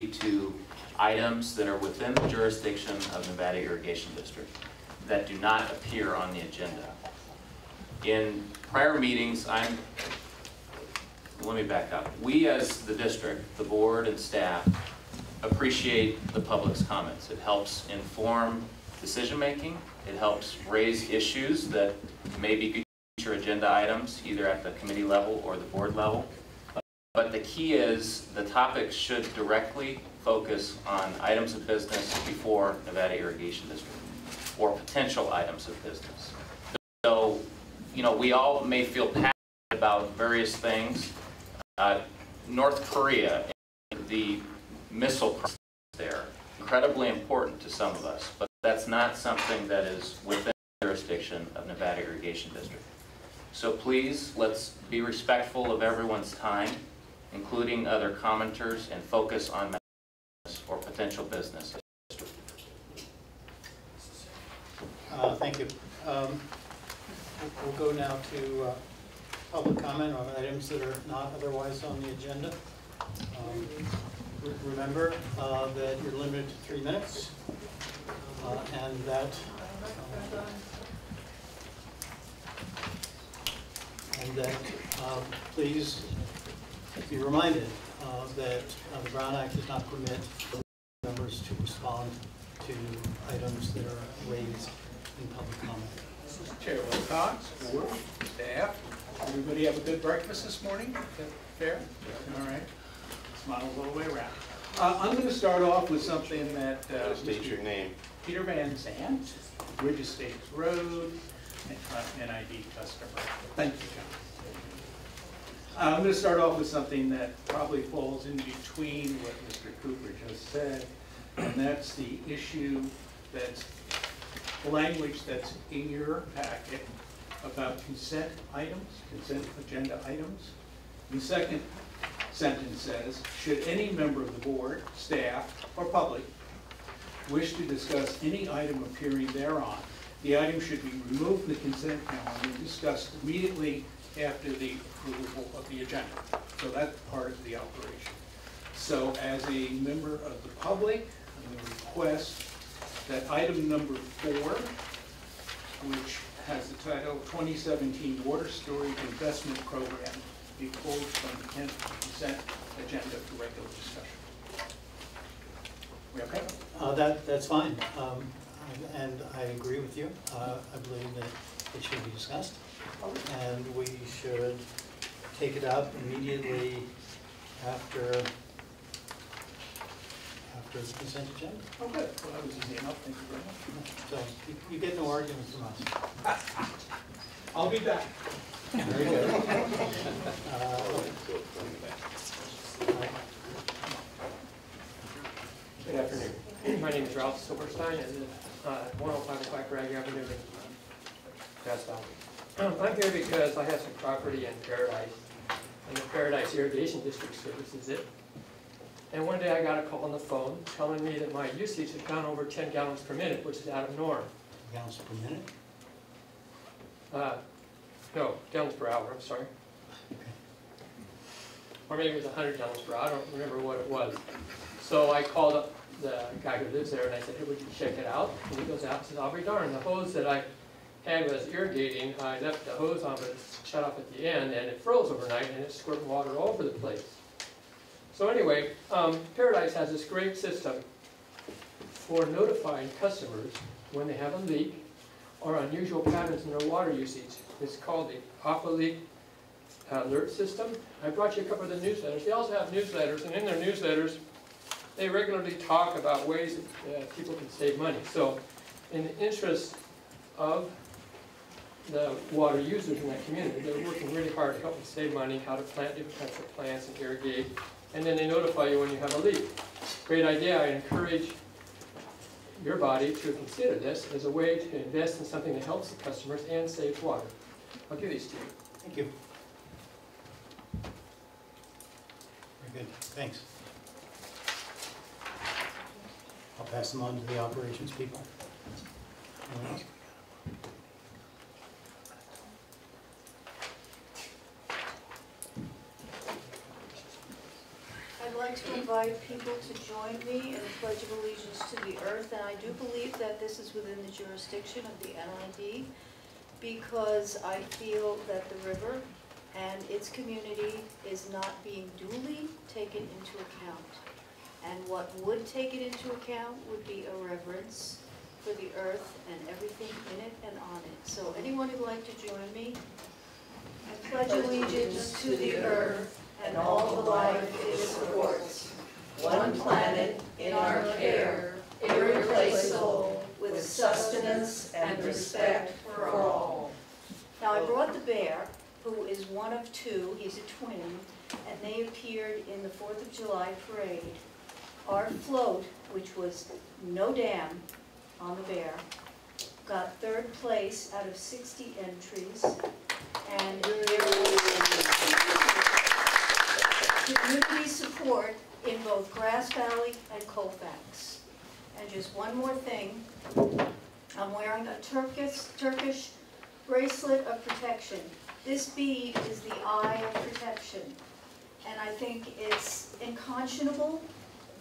to items that are within the jurisdiction of Nevada Irrigation District that do not appear on the agenda. In prior meetings, let me back up. We as the district, the board and staff, appreciate the public's comments. It helps inform decision making. It helps raise issues that may be future agenda items, either at the committee level or the board level. But the key is the topics should directly focus on items of business before Nevada Irrigation District, or potential items of business. So, you know, we all may feel passionate about various things. North Korea, the missile crisis there, incredibly important to some of us, but that's not something that is within the jurisdiction of Nevada Irrigation District. So please, let's be respectful of everyone's time, including other commenters, and focus on business or potential business. Thank you. We'll go now to public comment on items that are not otherwise on the agenda. Remember that you're limited to 3 minutes, and that please be reminded that the Brown Act does not permit members to respond to items that are raised in public comment. This is Chair Wilcox, board, staff. Everybody have a good breakfast this morning? Is that fair? All right. Smile all the way around. I'm going to start off with something that state your name. Peter Van Zandt, Bridge Estates Road, NID customer. Thank you, John. I'm going to start off with something that probably falls in between what Mr. Cooper just said, and that's the issue that's the language that's in your packet about consent items, consent agenda items. The second sentence says, should any member of the board, staff, or public wish to discuss any item appearing thereon, the item should be removed from the consent calendar and discussed immediately after the approval of the agenda. So that's part of the operation. So as a member of the public, I'm going to request that item number 4, which has the title 2017 Water Storage Investment Program, be pulled from the consent agenda for regular discussion. We okay? That's fine, and I agree with you. I believe that it should be discussed, and we should take it up immediately after the consent agenda. Oh, good. Well, that was easy enough. Thank you very much. So you get no arguments from us. I'll be back. Very good. Good afternoon. My name is Ralph Silverstein. I live at 105 Bragg Avenue in Grass Valley. I'm here because I have some property in Paradise, and the Paradise Irrigation District services it. And one day I got a call on the phone telling me that my usage had gone over 10 gallons per minute, which is out of norm. Gallons per minute? No, gallons per hour, I'm sorry. Okay. Or maybe it was 100 gallons per hour, I don't remember what it was. So I called up the guy who lives there and I said, hey, would you check it out? And he goes out and says, I'll be darned, the hose that I had was irrigating. I left the hose on, but it's shut off at the end, and it froze overnight and it squirted water all over the place. So anyway, Paradise has this great system for notifying customers when they have a leak or unusual patterns in their water usage. It's called the Aqua Leak Alert System. I brought you a couple of the newsletters. They also have newsletters, and in their newsletters, they regularly talk about ways that people can save money. So in the interest of the water users in that community, they're working really hard to help them save money, how to plant different types of plants and irrigate, and then they notify you when you have a leak. Great idea. I encourage your body to consider this as a way to invest in something that helps the customers and saves water. I'll give these to you. Thank you. Very good. Thanks. I'll pass them on to the operations people. Anyone else? I'd like to invite invite people to join me in the Pledge of Allegiance to the Earth, and I do believe that this is within the jurisdiction of the NID, because I feel that the river and its community is not being duly taken into account. And what would take it into account would be a reverence for the earth and everything in it and on it. So anyone who'd like to join me, I pledge allegiance to the earth and all the life it supports, one planet in our care, irreplaceable, with sustenance and respect for all. Now I brought the bear, who is one of two, he's a twin, and they appeared in the 4th of July parade. Our float, which was no dam on the bear, got 3rd place out of 60 entries, and there was community support in both Grass Valley and Colfax. And just one more thing, I'm wearing a Turkish bracelet of protection. This bead is the eye of protection, and I think it's unconscionable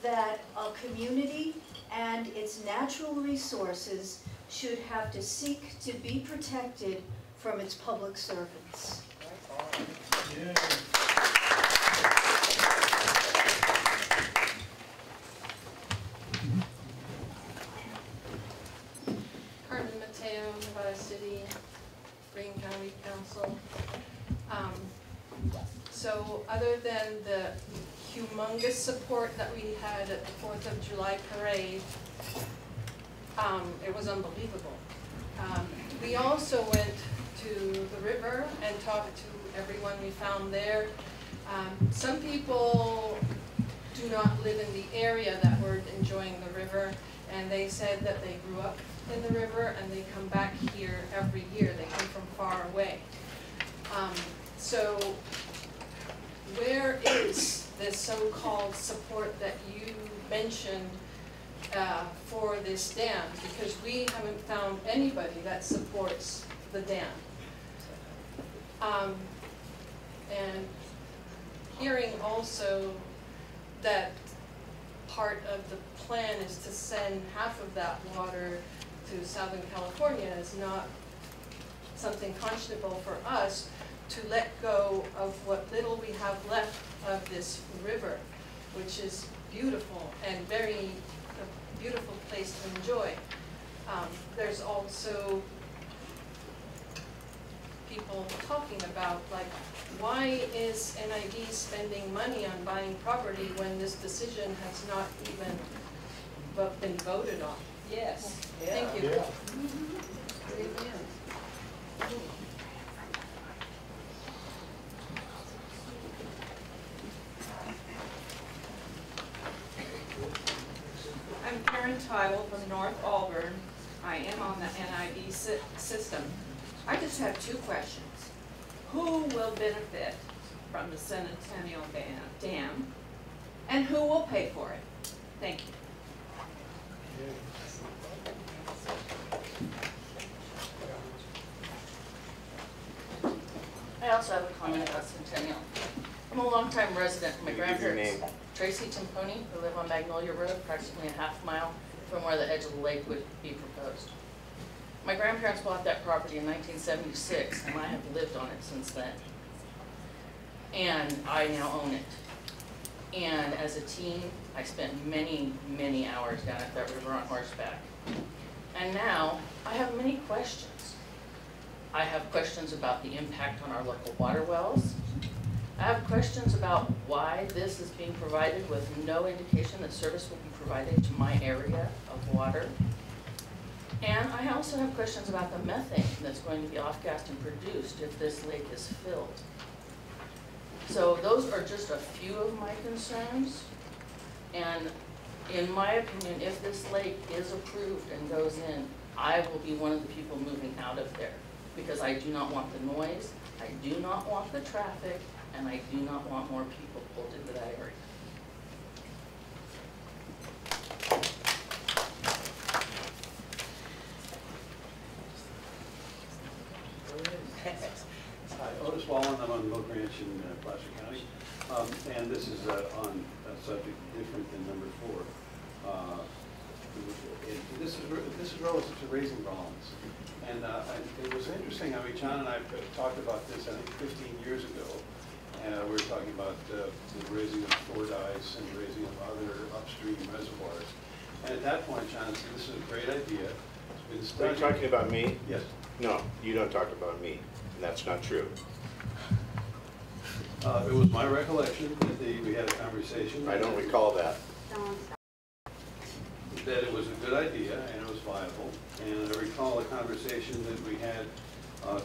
that a community and its natural resources should have to seek to be protected from its public servants. Yeah. Carmen Mateo, Nevada City, Greene County Council. So other than the humongous support that we had at the 4th of July parade, it was unbelievable. We also went to the river and talked to everyone we found there. Some people do not live in the area that were enjoying the river, and they said that they grew up in the river and they come back here every year. They come from far away. So where is this so-called support that you mentioned for this dam? Because we haven't found anybody that supports the dam. And hearing also that part of the plan is to send half of that water to Southern California is not something conscionable for us to let go of what little we have left of this river, which is beautiful and a beautiful place to enjoy. There's also people talking about, like, why is NID spending money on buying property when this decision has not even been voted on? Yes. Yeah. Thank you. Yeah. I'm Karen Tybel from North Auburn. I am on the NID system. I just have 2 questions. Who will benefit from the Centennial Dam, and who will pay for it? Thank you. I also have a comment about Centennial. I'm a longtime resident. My grandparents, Tracy Timponi, who live on Magnolia Road, approximately a half mile from where the edge of the lake would be proposed. My grandparents bought that property in 1976, and I have lived on it since then. And I now own it. And as a teen, I spent many, many hours down at that river on horseback. And now, I have many questions. I have questions about the impact on our local water wells. I have questions about why this is being provided with no indication that service will be provided to my area of water. And I also have questions about the methane that's going to be off-gassed and produced if this lake is filled. So those are just a few of my concerns. And in my opinion, if this lake is approved and goes in, I will be one of the people moving out of there, because I do not want the noise, I do not want the traffic, and I do not want more people pulled into that area. Hi, Otis Wallen. I'm on Milk Ranch in Placer County. And this is on subject different than number 4. This is relative to raising bonds. And it was interesting, I mean, John and I talked about this, I think, 15 years ago. We were talking about the raising of Fordyce and raising of other upstream reservoirs. And at that point, John said, this is a great idea. It's been studied. Are you talking about me? Yes. No, you don't talk about me. And that's not true. It was my recollection that we had a conversation. I don't recall that. That it was a good idea and it was viable. And I recall a conversation that we had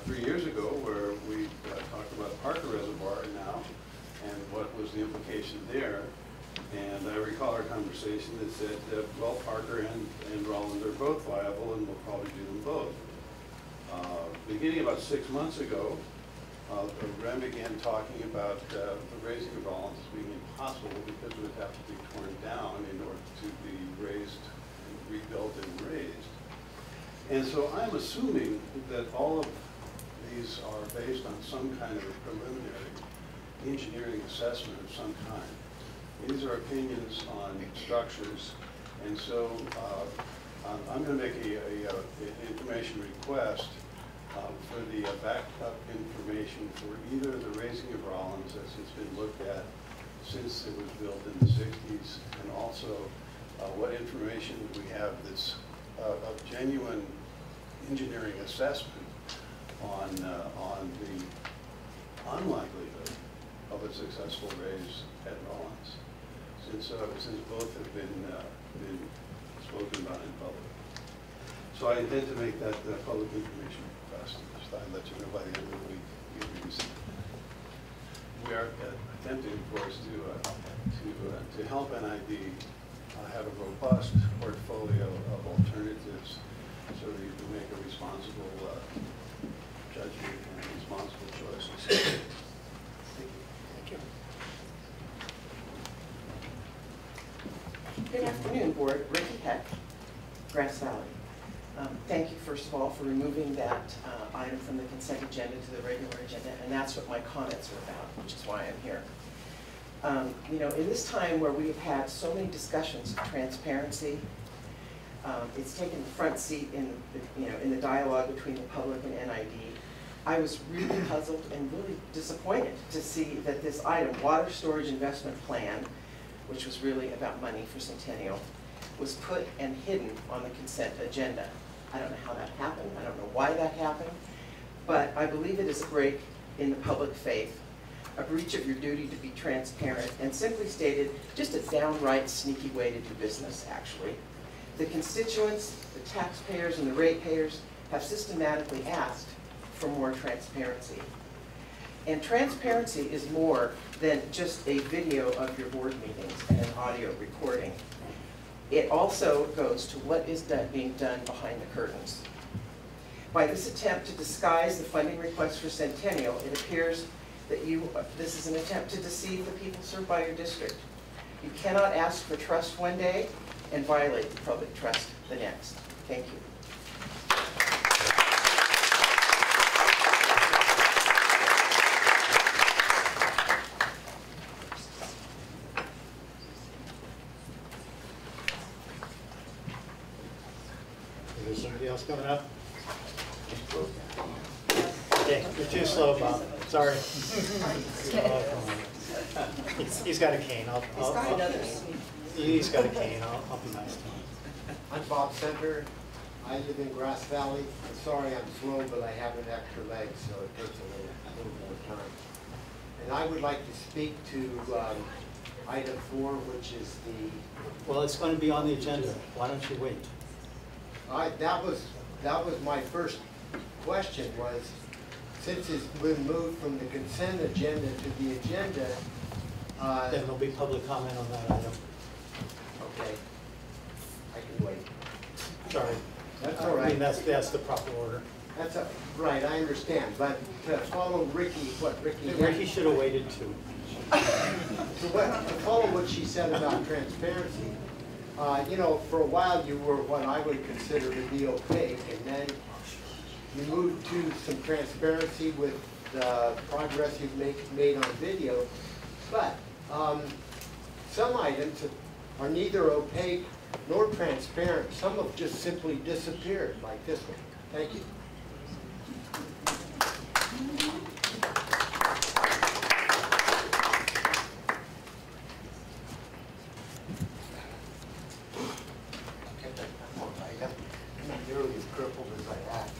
3 years ago where we talked about Parker Reservoir now and what was the implication there. And I recall our conversation that said, well, Parker and Roland are both viable and we'll probably do them both. Beginning about 6 months ago, Rem began talking about the raising of Rollins being impossible because it would have to be torn down in order to be raised and rebuilt and raised. And so I'm assuming that all of these are based on some kind of a preliminary engineering assessment of some kind. These are opinions on structures, and so I'm going to make an information request for the backed up information for either the raising of Rollins as it's been looked at since it was built in the 60s, and also what information we have that's of genuine engineering assessment on the unlikelihood of a successful raise at Rollins, since both have been spoken about in public. So I intend to make that public information request. I'll let you know by the end of the week. We are attempting, of course, to help NID have a robust portfolio of alternatives so that you can make a responsible judgment and responsible choices. Thank you. Thank you. Good afternoon, Board. Ricky Heck, Grass Valley. Thank you, first of all, for removing that item from the consent agenda to the regular agenda, and that's what my comments are about, which is why I'm here. You know, in this time where we have had so many discussions of transparency, it's taken the front seat in the dialogue between the public and NID. I was really puzzled and really disappointed to see that this item, Water Storage Investment Plan, which was really about money for Centennial, was put and hidden on the consent agenda. I don't know how that happened. I don't know why that happened. But I believe it is a break in the public faith, a breach of your duty to be transparent, and simply stated, just a downright sneaky way to do business, actually. The constituents, the taxpayers, and the ratepayers have systematically asked for more transparency. And transparency is more than just a video of your board meetings and an audio recording. It also goes to what is being done behind the curtains. By this attempt to disguise the funding request for Centennial, it appears that this is an attempt to deceive the people served by your district. You cannot ask for trust one day and violate the public trust the next. Thank you. Is there somebody else coming up? Okay, you're too slow, Bob. Sorry. He's got a cane. He's got a cane. I'll be nice to him. I'm Bob Center. I live in Grass Valley. I'm sorry I'm slow, but I have an extra leg, so it takes a little more time. And I would like to speak to item 4, which is the... Well, it's going to be on the agenda. Why don't you wait? That was my first question, was since it's been moved from the consent agenda to the agenda... then there'll be public comment on that item. Okay. I can wait. Sorry. That's all right. I mean, that's the proper order. That's right, I understand. But to follow Ricky should have waited too. To follow what she said about transparency, you know, for a while you were what I would consider to be opaque, and then you moved to some transparency with the progress you've made on video. But some items are neither opaque nor transparent. Some have just simply disappeared, like this one. Thank you. I'm not nearly as crippled as I act.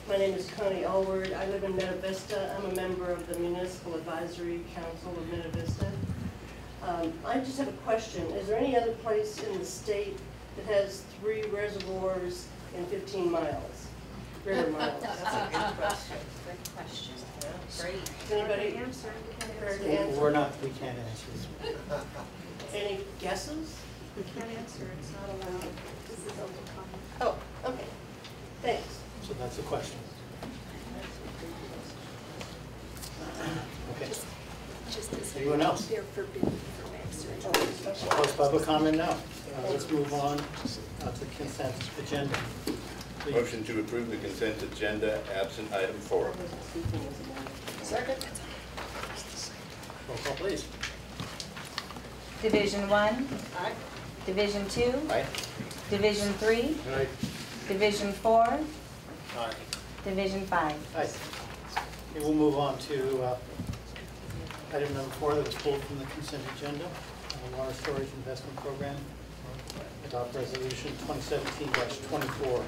My name is Connie Allward. I live in Meta Vista. I'm a member of the Municipal Advisory Council of Meta Vista. I just have a question. Is there any other place in the state that has 3 reservoirs in 15 miles? River miles. That's a good question. Good question. Great. Is anybody prepared to answer? We can't answer this one. Any guesses? We can't answer, it's not allowed. This is open comment. Oh, okay. Thanks. So that's the question. Okay. Anyone else? They're forbidden from answering. Close public comment now. Let's move on to the consent agenda. Please. Motion to approve the consent agenda absent item 4. Second? Roll call, please. Division 1, Aye. Division 2, Aye. Division 3, Aye. Division 4, Aye. Division 5. Aye. Okay, we'll move on to item number 4 that was pulled from the consent agenda, Water Storage Investment Program. Adopt resolution 2017-24.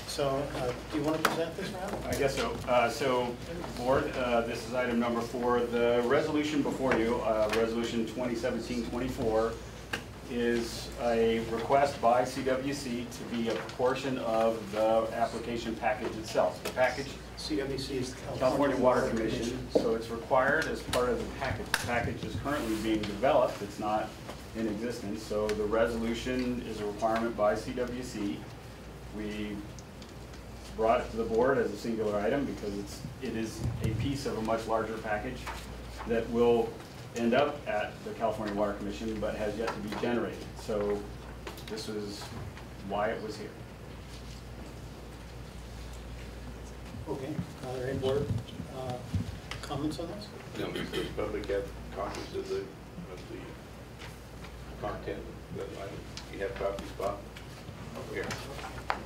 So, do you want to present this round? I guess so. So, Board, this is item number 4. The resolution before you, resolution 2017-24, is a request by CWC to be a portion of the application package itself. The package, CWC is California Water Commission, so it's required as part of the package. The package is currently being developed. It's not in existence, so the resolution is a requirement by CWC. We brought it to the board as a singular item because it is a piece of a much larger package that will end up at the California Water Commission but has yet to be generated. So this is why it was here. Okay. Are there any board comments on this? No, does the public have copies of the content of the item? You have copies, Bob? Here,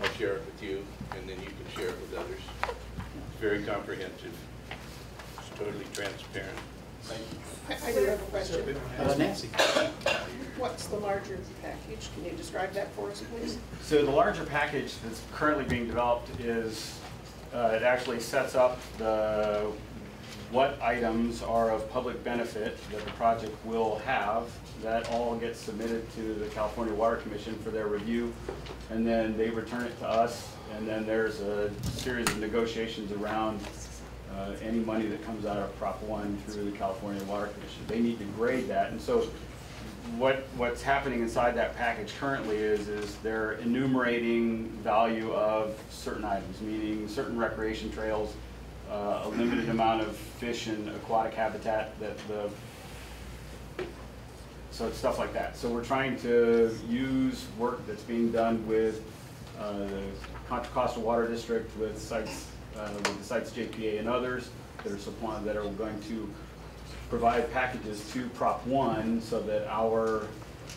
I'll share it with you, and then you can share it with others. It's very comprehensive. It's totally transparent. Thank you. I do have a question. Nancy. What's the larger package? Can you describe that for us, please? So the larger package that's currently being developed is, it actually sets up what items are of public benefit that the project will have. That all gets submitted to the California Water Commission for their review, and then they return it to us, and then there's a series of negotiations around any money that comes out of Prop 1 through the California Water Commission. They need to grade that, and so what's happening inside that package currently is they're enumerating value of certain items, meaning certain recreation trails, a limited amount of fish and aquatic habitat that so it's stuff like that. So we're trying to use work that's being done with the Contra Costa Water District, with sites, with the sites JPA and others that are supplying, that are going to provide packages to Prop 1 so that our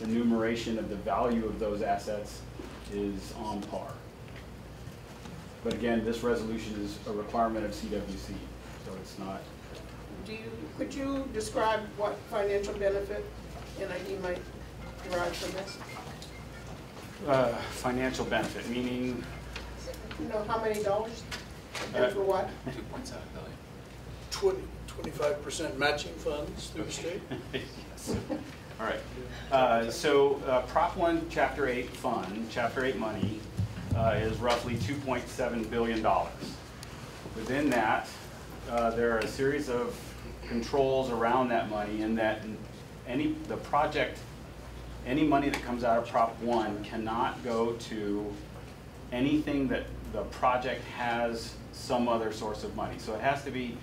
enumeration of the value of those assets is on par. But again, this resolution is a requirement of CWC, so it's not. Could you describe what financial benefit NID might derive from this? Financial benefit, meaning? You know, how many dollars? And for what? 2.7 billion. 25% matching funds through the state? Yes. All right. So Prop 1, Chapter 8 fund, Chapter 8 money, is roughly $2.7 billion. Within that, there are a series of controls around that money, in that any money that comes out of Prop 1 cannot go to anything that the project has some other source of money. So it has to be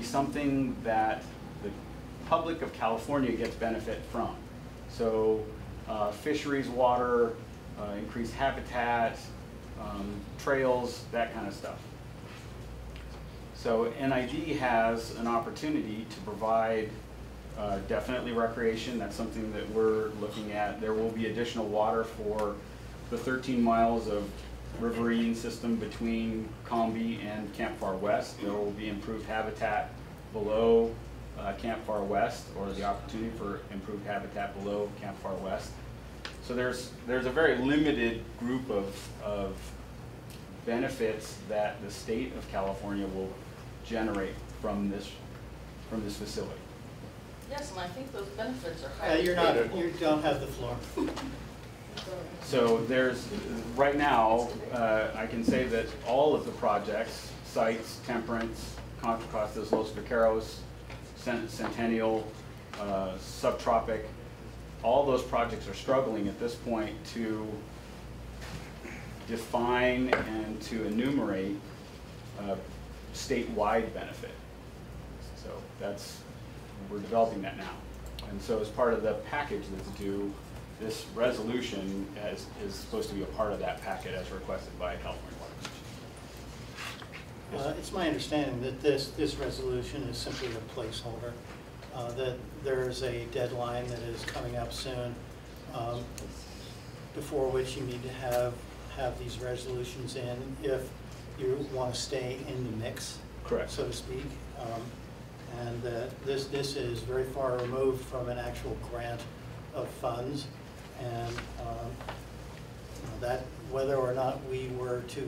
something that the public of California gets benefit from. So fisheries water, increased habitat, trails, that kind of stuff. So NID has an opportunity to provide definitely recreation. That's something that we're looking at. There will be additional water for the 13 miles of riverine system between Combi and Camp Far West. There will be improved habitat below Camp Far West, or the opportunity for improved habitat below Camp Far West. So there's a very limited group of benefits that the state of California will generate from this facility. Yes, and I think those benefits are highly You don't have the floor. So right now, I can say that all of the projects, sites, Temperance, Contra Costas, Los Vaqueros, Centennial, Subtropic, all those projects are struggling at this point to define and to enumerate statewide benefit. So we're developing that now. And so as part of the package that's due, this resolution is supposed to be a part of that packet as requested by California Water Commission. It's my understanding that this resolution is simply a placeholder, that there's a deadline that is coming up soon, before which you need to have these resolutions in if you want to stay in the mix, correct, so to speak. And this is very far removed from an actual grant of funds, and that whether or not we were to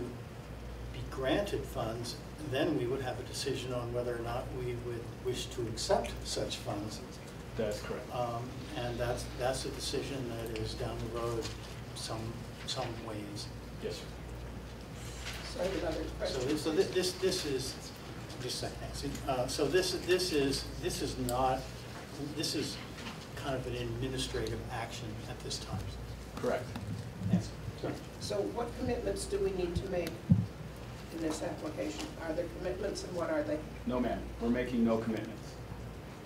be granted funds, then we would have a decision on whether or not we would wish to accept such funds. That's correct. And that's a decision that is down the road some ways. Yes, sir. Sorry, another question. So this is just a second, Nancy. So this is kind of an administrative action at this time. Correct. Nancy. Sorry. So what commitments do we need to make in this application? Are there commitments, and what are they? No, ma'am. We're making no commitments.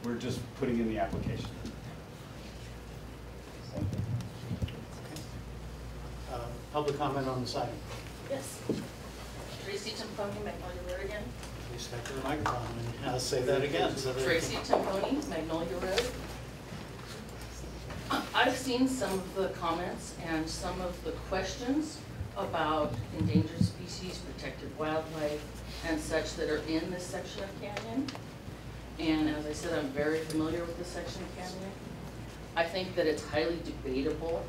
We're just putting in the application. Public comment on this item. Yes. Tracy Timponi, Magnolia Road again. Please step to the microphone and I'll say that again. So Tracy Timponi, Magnolia Road. I've seen some of the comments and some of the questions about endangered species, protected wildlife, and such that are in this section of Canyon. And as I said, I'm very familiar with this section of Canyon. I think that it's highly debatable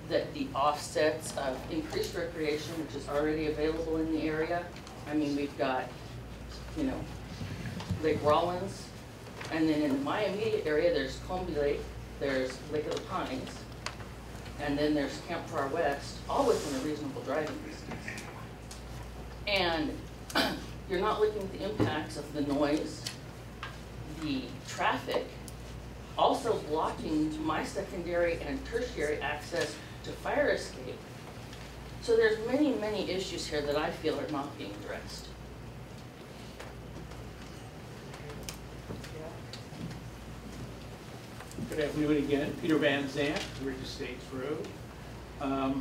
that the offsets of increased recreation, which is already available in the area. I mean, we've got, Lake Rollins, and then in my immediate area, there's Combi Lake, there's Lake of the Pines, and then there's Camp Far West, all within a reasonable driving distance. And you're not looking at the impacts of the noise, the traffic, also blocking my secondary and tertiary access to fire escape. So there's many, many issues here that I feel are not being addressed. Good afternoon again. Peter Van Zandt, Irrigation Estates Road. I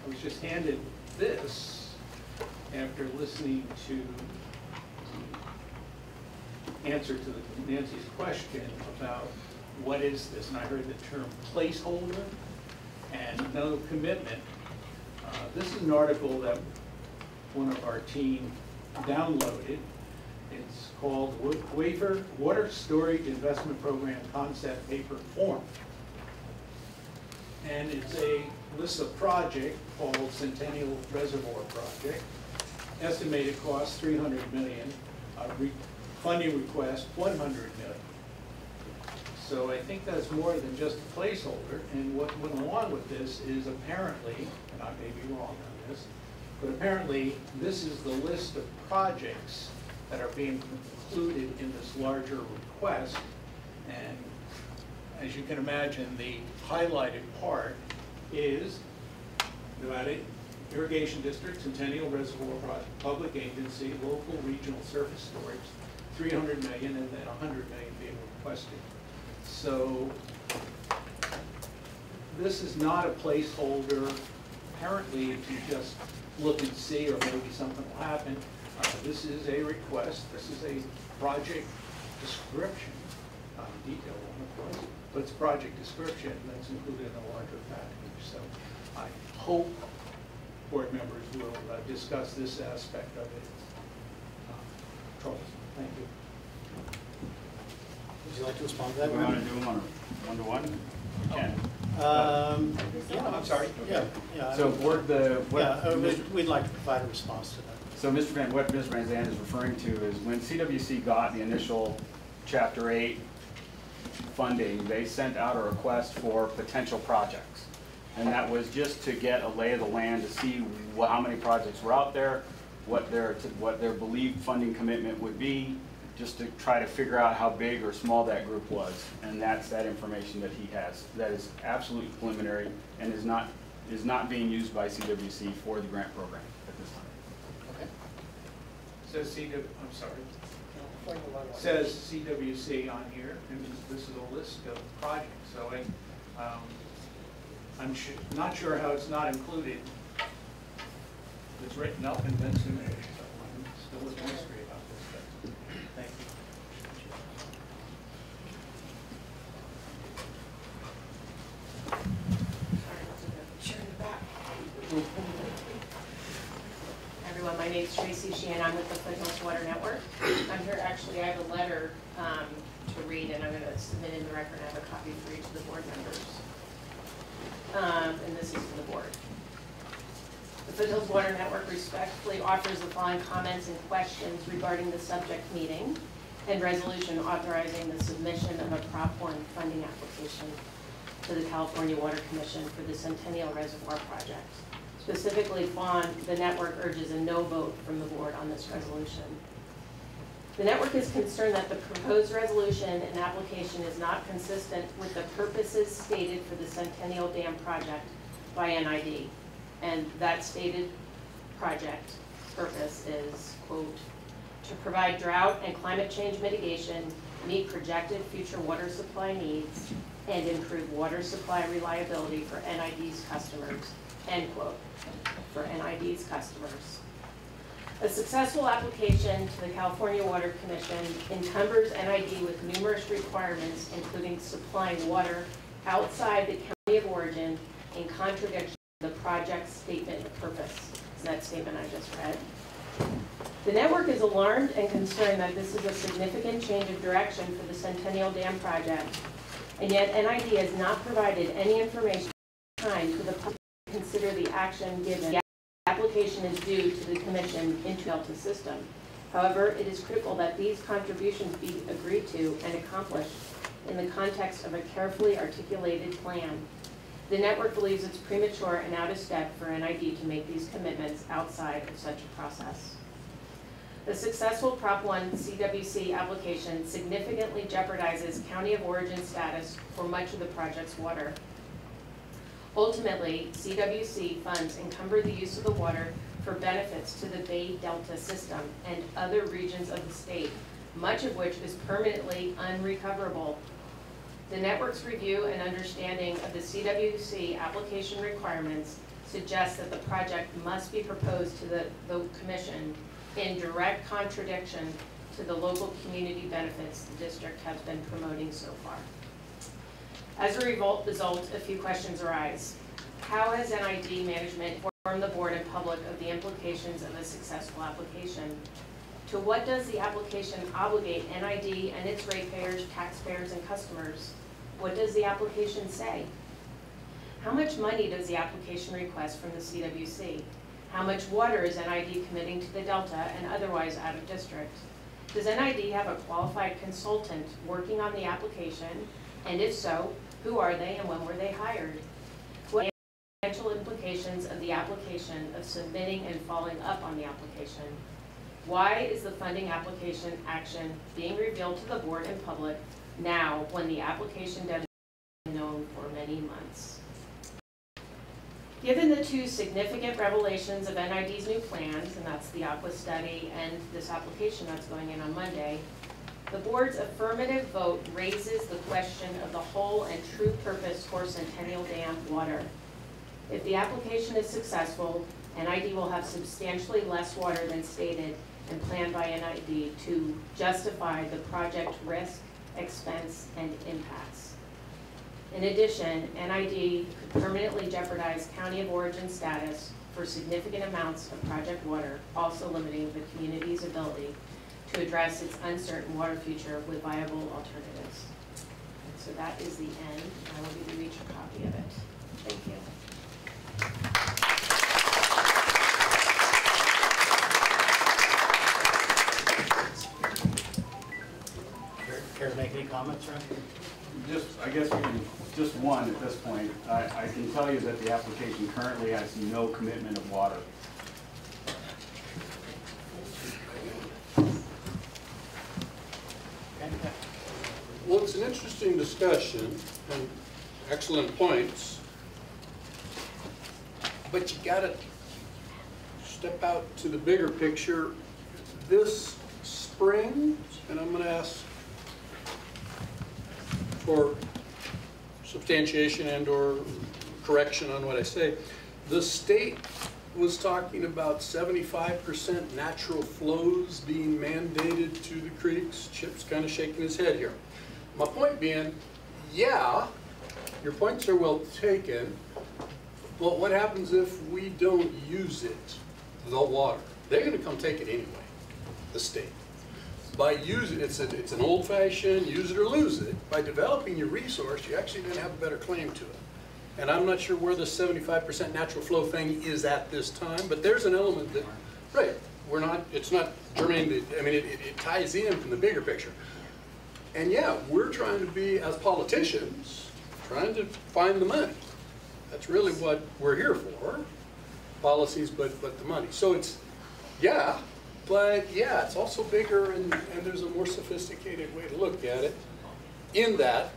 was just handed this after listening to the answer to Nancy's question about what is this, and I heard the term placeholder and no commitment. This is an article that one of our team downloaded. It's called Water Storage Investment Program Concept Paper Form. And it's a list of project called Centennial Reservoir Project. Estimated cost $300 million. Funding request $100 million. So I think that's more than just a placeholder. And what went along with this is apparently, and I may be wrong on this, but apparently this is the list of projects that are being included in this larger request. And as you can imagine, the highlighted part is Nevada Irrigation District, Centennial Reservoir Project, Public Agency, Local Regional Surface Storage, $300 million, and then $100 million being requested. So this is not a placeholder, apparently, to just look and see, or maybe something will happen. This is a request, this is a project description, not a detailed one, of course, but it's a project description that's included in a larger package. So I hope board members will discuss this aspect of it. Charles, thank you. Would you like to respond to that? Do we want to do them on a one-to-one? We can. Yeah, I'm sorry. Yeah. So We'd like to provide a response to that. So what Mr. Van Zandt is referring to is when CWC got the initial Chapter 8 funding, they sent out a request for potential projects. And that was just to get a lay of the land to see how many projects were out there, what their believed funding commitment would be, just to try to figure out how big or small that group was. And that's that information that he has. That is absolutely preliminary and is not being used by CWC for the grant program at this time. Says I'm sorry. Says CWC on here, and this is a list of projects. So I'm not sure how it's not included. It's written up and then submitted. So I'm still a mystery about this. But thank you. Everyone, my name is Tracy Sheehan. I'm with the Foothills Water Network. I'm here actually, I have a letter to read, and I'm going to submit in the record. I have a copy for each of the board members. And this is for the board. The Foothills Water Network respectfully offers the following comments and questions regarding the subject meeting and resolution authorizing the submission of a Prop 1 funding application to the California Water Commission for the Centennial Reservoir Project. Specifically, the network urges a no vote from the board on this resolution. The network is concerned that the proposed resolution and application is not consistent with the purposes stated for the Centennial Dam project by NID. And that stated project purpose is, quote, to provide drought and climate change mitigation, meet projected future water supply needs, and improve water supply reliability for NID's customers, end quote, for NID's customers. A successful application to the California Water Commission encumbers NID with numerous requirements, including supplying water outside the county of origin in contradiction to the project's statement of purpose. Is that statement I just read? The network is alarmed and concerned that this is a significant change of direction for the Centennial Dam project, and yet NID has not provided any information at the time for the public to consider the action given. The application is due to the Commission into Delta system. However, it is critical that these contributions be agreed to and accomplished in the context of a carefully articulated plan. The network believes it's premature and out of step for NID to make these commitments outside of such a process. The successful Prop 1 CWC application significantly jeopardizes county of origin status for much of the project's water. Ultimately, CWC funds encumber the use of the water for benefits to the Bay Delta system and other regions of the state, much of which is permanently unrecoverable. The network's review and understanding of the CWC application requirements suggests that the project must be proposed to the Commission in direct contradiction to the local community benefits the district has been promoting so far. As a result, a few questions arise. How has NID management informed the board and public of the implications of a successful application? To what does the application obligate NID and its ratepayers, taxpayers, and customers? What does the application say? How much money does the application request from the CWC? How much water is NID committing to the Delta and otherwise out of district? Does NID have a qualified consultant working on the application? And if so, who are they and when were they hired? What are the financial implications of the application of submitting and following up on the application? Why is the funding application action being revealed to the board and public now when the application deadline has been known for many months? Given the two significant revelations of NID's new plans, and that's the Aqua study and this application that's going in on Monday, the board's affirmative vote raises the question of the whole and true purpose for Centennial Dam water. If the application is successful, NID will have substantially less water than stated, and planned by NID to justify the project risk, expense, and impacts. In addition, NID could permanently jeopardize county of origin status for significant amounts of project water, also limiting the community's ability to address its uncertain water future with viable alternatives. And so that is the end. I will give you each a copy of it. Thank you. Care to make any comments, Ron? I guess we can, just one at this point. I can tell you that the application currently has no commitment of water. Well, it's an interesting discussion and excellent points, but you gotta step out to the bigger picture. This spring, and I'm gonna ask for substantiation and or correction on what I say, the state was talking about 75% natural flows being mandated to the creeks. Chip's kind of shaking his head here. My point being, yeah, your points are well taken, but what happens if we don't use it, the water? They're gonna come take it anyway, the state. By using it, it's an old-fashioned use it or lose it. By developing your resource, you're actually gonna have a better claim to it. And I'm not sure where the 75% natural flow thing is at this time, but there's an element that, right, it's not germane to, I mean, it ties in from the bigger picture. And yeah, we're trying to be, as politicians, trying to find the money. That's really what we're here for, policies, but the money. So it's, yeah, but yeah, it's also bigger and there's a more sophisticated way to look at it in that.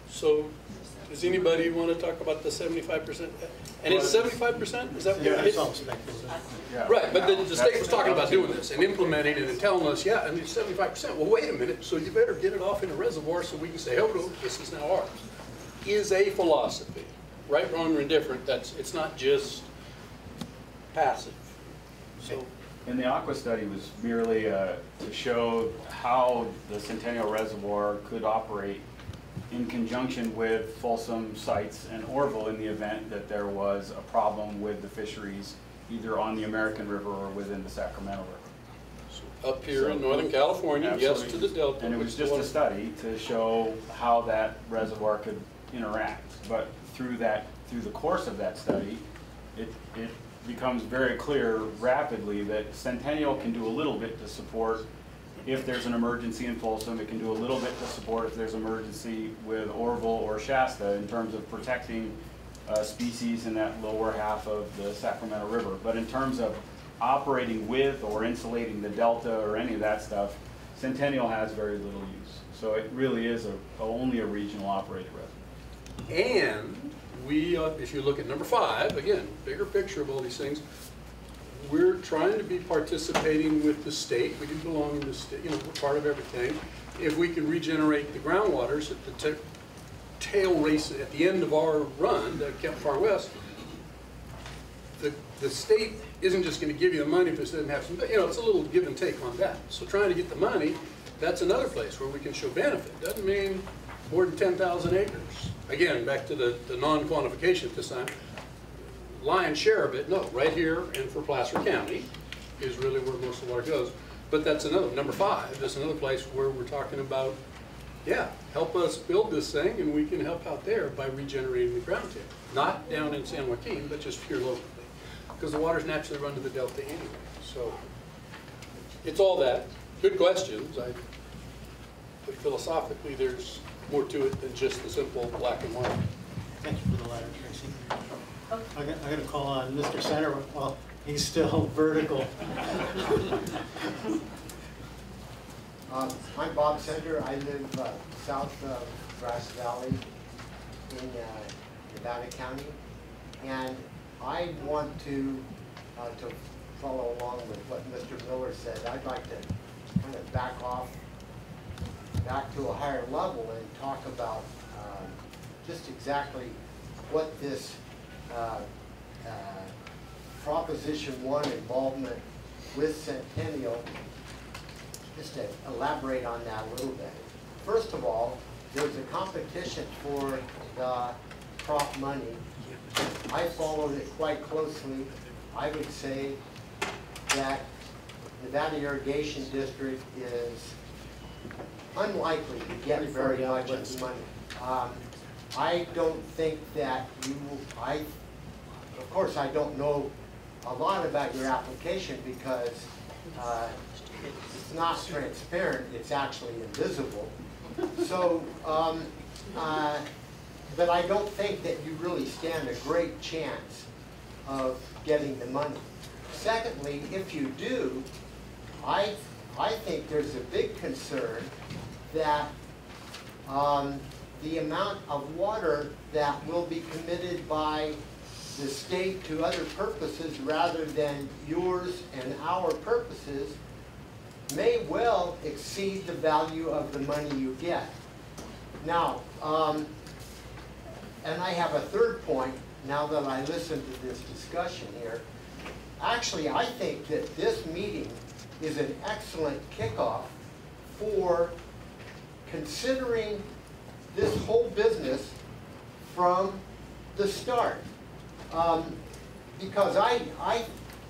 So does anybody want to talk about the 75%? And it's 75%? Is that what it is? Yeah. Right, but the state was talking about doing this and implementing it and telling us, yeah, and it's 75%. Well, wait a minute, so you better get it off in a reservoir so we can say, oh, no, this is now ours. Is a philosophy. Right, wrong, or indifferent, it's not just passive. So. And the Aqua study was merely to show how the Centennial Reservoir could operate in conjunction with Folsom sites and Orville in the event that there was a problem with the fisheries either on the American River or within the Sacramento River. So up here in Northern California, absolutely. yes to the Delta. And it was just a study to show how that reservoir could interact. But through the course of that study, it becomes very clear rapidly that Centennial can do a little bit to support if there's an emergency in Folsom. It can do a little bit to support if there's an emergency with Orville or Shasta in terms of protecting species in that lower half of the Sacramento River. But in terms of operating with or insulating the Delta or any of that stuff, Centennial has very little use. So it really is only a regional operated reservoir. And we, if you look at number 5, again, bigger picture of all these things, we're trying to be participating with the state. We do belong in the state, you know, we're part of everything. If we can regenerate the groundwaters at the tail race at the end of our run, the Kemp Far West, the state isn't just going to give you the money if it doesn't have some, you know, it's a little give and take on that. So trying to get the money, that's another place where we can show benefit. Doesn't mean more than 10,000 acres. Again, back to the non-quantification at this time. Lion's share of it, no, right here and for Placer County is really where most of the water goes. But that's another, number 5, that's another place where we're talking about, yeah, help us build this thing and we can help out there by regenerating the ground table. Not down in San Joaquin, but just here locally. Because the waters naturally run to the Delta anyway. So it's all that. Good questions. But philosophically, there's more to it than just the simple black and white. Thank you for the letter, Tracy. I'm going to call on Mr. Center while he's still vertical. I'm Bob Center. I live south of Grass Valley in Nevada County. And I want to follow along with what Mr. Miller said. I'd like to kind of back to a higher level and talk about just exactly what this Proposition 1 involvement with Centennial, just to elaborate on that a little bit. First of all, there's a competition for the prop money. I followed it quite closely. I would say that Nevada Irrigation District is unlikely to get very much of money. I don't think that you, of course I don't know a lot about your application because it's not transparent, it's actually invisible. So, but I don't think that you really stand a great chance of getting the money. Secondly, if you do, I think there's a big concern that the amount of water that will be committed by the state to other purposes rather than yours and our purposes may well exceed the value of the money you get. Now, and I have a third point now that I listened to this discussion here. Actually, I think that this meeting is an excellent kickoff for considering this whole business from the start. Because I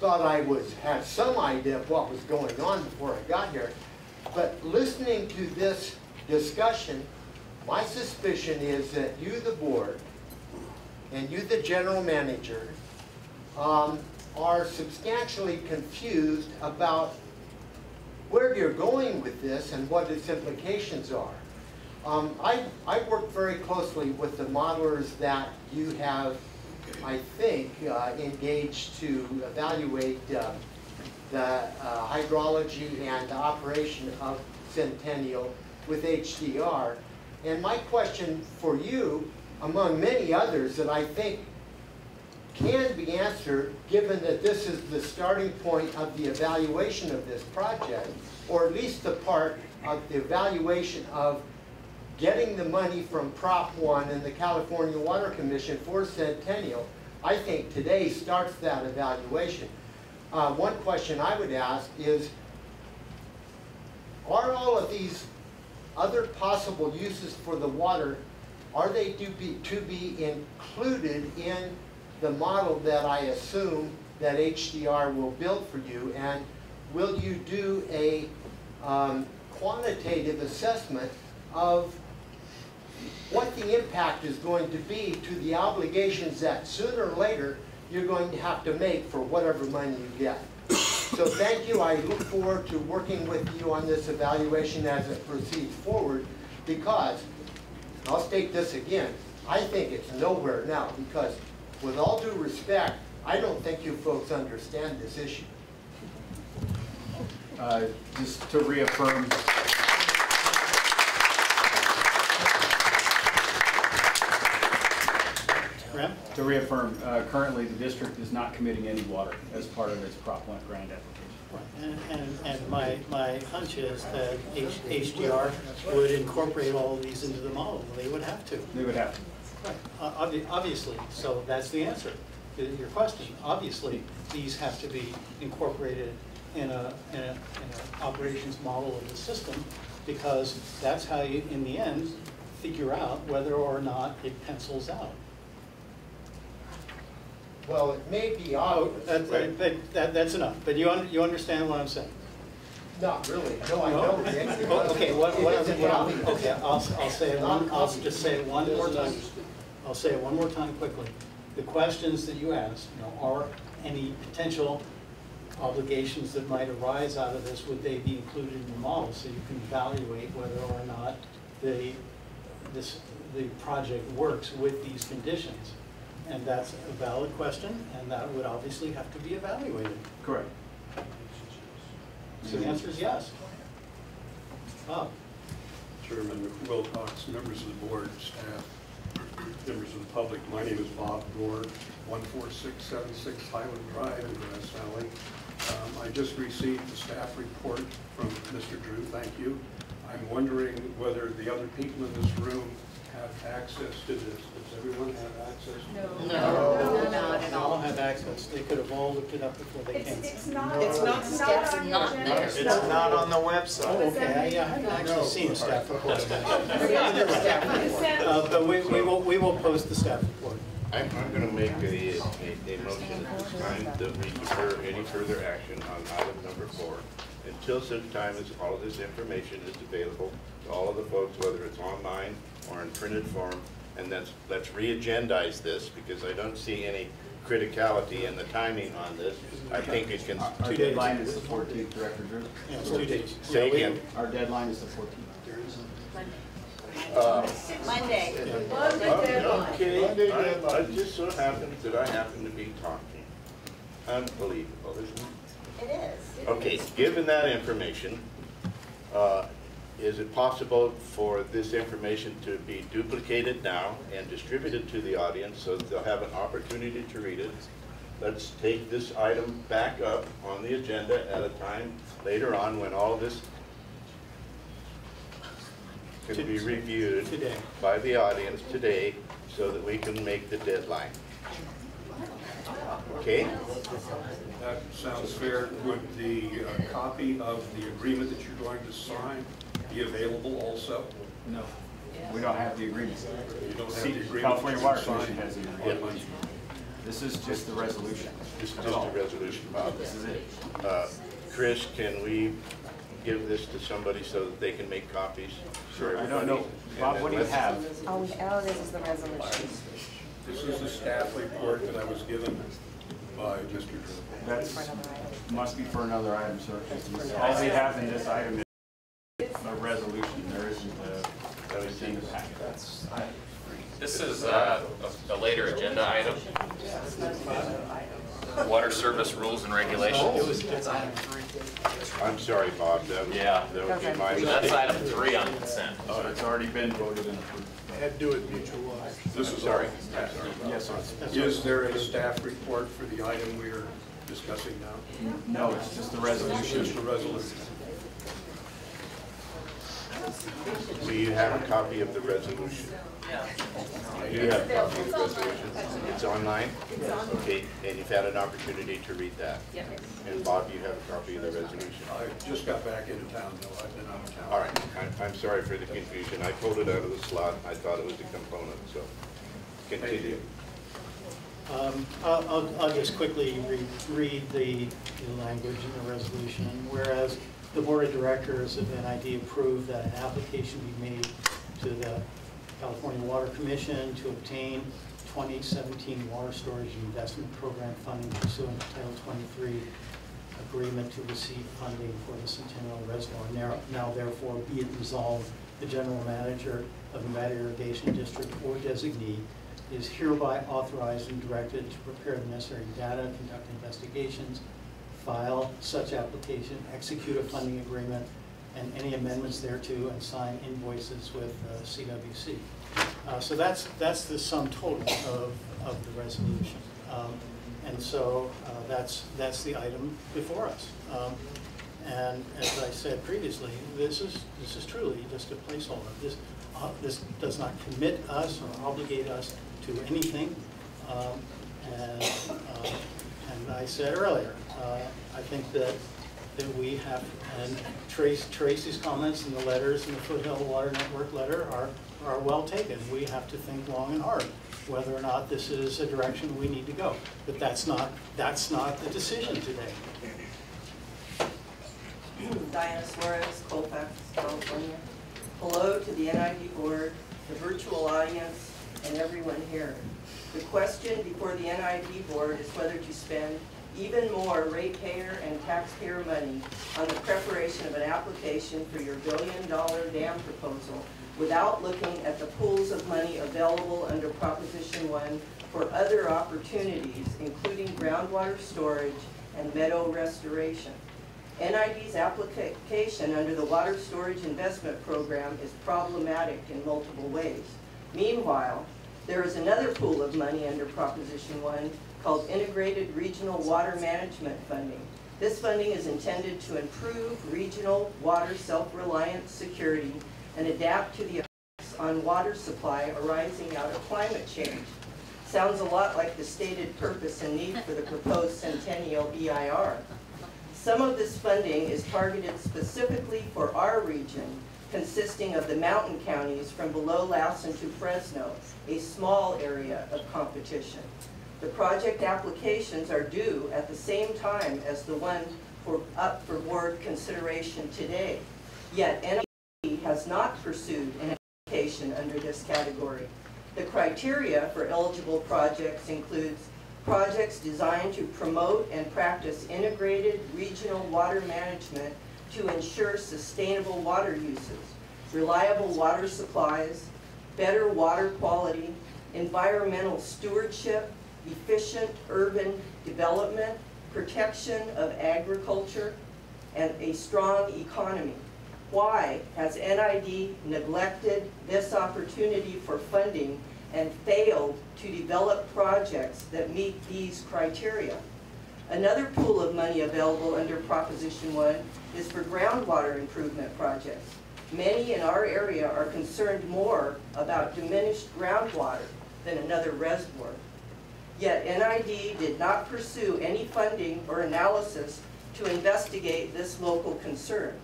thought I had some idea of what was going on before I got here. But listening to this discussion, my suspicion is that you, the board, and you, the general manager, are substantially confused about where you're going with this and what its implications are. I worked very closely with the modelers that you have, I think, engaged to evaluate the hydrology and the operation of Centennial with HDR. And my question for you, among many others that I think can be answered, given that this is the starting point of the evaluation of this project, or at least the part of the evaluation of getting the money from Prop 1 and the California Water Commission for Centennial, I think today starts that evaluation. One question I would ask is, are all of these other possible uses for the water, are they to be included in the model that I assume that HDR will build for you? And will you do a quantitative assessment of what the impact is going to be to the obligations that sooner or later you're going to have to make for whatever money you get? So thank you. I look forward to working with you on this evaluation as it proceeds forward, because, I'll state this again, I think it's nowhere now, because with all due respect, I don't think you folks understand this issue. Just to reaffirm, currently the district is not committing any water as part of its Prop 1 grant application. And my hunch is that HDR would incorporate all of these into the model. They would have to. They would have to. Right. Obviously. So that's the answer to your question. Obviously, these have to be incorporated in an operations model of the system, because that's how you, in the end, figure out whether or not it pencils out. Well, it may be obvious. That's enough. But you understand what I'm saying? Not really. No, I don't. Okay. Okay. I'll say it one. I'll just say it one more time. I'll say it one more time quickly. The questions that you asked, are any potential obligations that might arise out of this, would they be included in the model, so you can evaluate whether or not the project works with these conditions? And that's a valid question, and that would obviously have to be evaluated. Correct. So the answer is yes. Bob. Chairman Wilcox, members of the board, staff, members of the public, my name is Bob Gore, 14676 Highland Drive in Grass Valley. I just received the staff report from Mr. Drew, thank you. I'm wondering whether the other people in this room have access to this? Does everyone have access? No. No. Not at They all have access. They could have all looked it up before they came. It's not. It's not It's on not your there. agenda. It's not on the website. Oh, okay, I haven't actually seen a staff report. Staff report. But we will post the staff report. I'm going to make a motion at this time that we defer any further action on item number 4 until such time as all of this information is available to all of the folks, whether it's online or in printed form. And let's re-agendize this, because I don't see any criticality in the timing on this. I think it can. Our deadline is the 14th, Director Drew. Yeah, it's 2 days. Say again. Our deadline is the 14th. Monday. Okay, I just so happens that I happen to be talking. Unbelievable, isn't it? It is. Okay, given that information, is it possible for this information to be duplicated now and distributed to the audience so that they'll have an opportunity to read it? Let's take this item back up on the agenda at a time later on when all this can be reviewed by the audience today so that we can make the deadline. Okay? That sounds fair. Would the copy of the agreement that you're going to sign be available also? No, we don't have the agreement. You don't have See, the agreement? California Water signed? Commission has the agreement. This is just the resolution. This is just a resolution, Bob. This is it. Chris, can we give this to somebody so that they can make copies? Sure, I don't know. Bob, what do you have? Oh, this is the resolution. This is the staff report that I was given by Mr. Drew. That's, must be for another item, sir. All we have in this item is a resolution. There isn't a agenda packet. This is a later agenda item. Water service rules and regulations. I'm sorry, Bob, that would be my mistake. That's item 3 on consent. So it's already been voted and approved. I had to do it mutual. This is Sorry. Yes, sir. Is there a staff report for the item we are discussing now? No, it's just the resolution. Just a resolution. Do you have a copy of the resolution? You have a copy of the resolution? It's online? Okay, and you've had an opportunity to read that? Yep. And Bob, you have a copy of the resolution? I just got back into town, though. I've been out of town. All right, I'm sorry for the confusion. I pulled it out of the slot. I thought it was a component, so continue. I'll just quickly read the language in the resolution. Whereas the Board of Directors of NID approved that an application be made to the California Water Commission to obtain 2017 Water Storage Investment Program funding pursuant to Title 23 agreement to receive funding for the Centennial Reservoir. Now therefore be it resolved, the General Manager of Nevada Irrigation District or designee is hereby authorized and directed to prepare the necessary data, conduct investigations, file such application, execute a funding agreement, and any amendments thereto, and sign invoices with CWC. So that's the sum total of the resolution. And so that's the item before us. And as I said previously, this is truly just a placeholder. This does not commit us or obligate us to anything. And I said earlier, I think that we have, and Tracy's comments in the letters in the Foothill Water Network letter are well taken. We have to think long and hard whether or not this is a direction we need to go. But that's not the decision today. Diana Suarez, Colfax, California. Hello to the NID Board, the virtual audience, and everyone here. The question before the NID Board is whether to spend even more ratepayer and taxpayer money on the preparation of an application for your billion-dollar dam proposal without looking at the pools of money available under Proposition 1 for other opportunities, including groundwater storage and meadow restoration. NID's application under the Water Storage Investment Program is problematic in multiple ways. Meanwhile, there is another pool of money under Proposition 1 called Integrated Regional Water Management Funding. This funding is intended to improve regional water self-reliance, security, and adapt to the effects impacts on water supply arising out of climate change. Sounds a lot like the stated purpose and need for the proposed Centennial EIR. Some of this funding is targeted specifically for our region, consisting of the mountain counties from below Lassen to Fresno, a small area of competition. The project applications are due at the same time as the one up for board consideration today. Yet NID has not pursued an application under this category. The criteria for eligible projects includes projects designed to promote and practice integrated regional water management to ensure sustainable water uses, reliable water supplies, better water quality, environmental stewardship, efficient urban development, protection of agriculture, and a strong economy. Why has NID neglected this opportunity for funding and failed to develop projects that meet these criteria? Another pool of money available under Proposition 1 is for groundwater improvement projects. Many in our area are concerned more about diminished groundwater than another reservoir. Yet NID did not pursue any funding or analysis to investigate this local concern.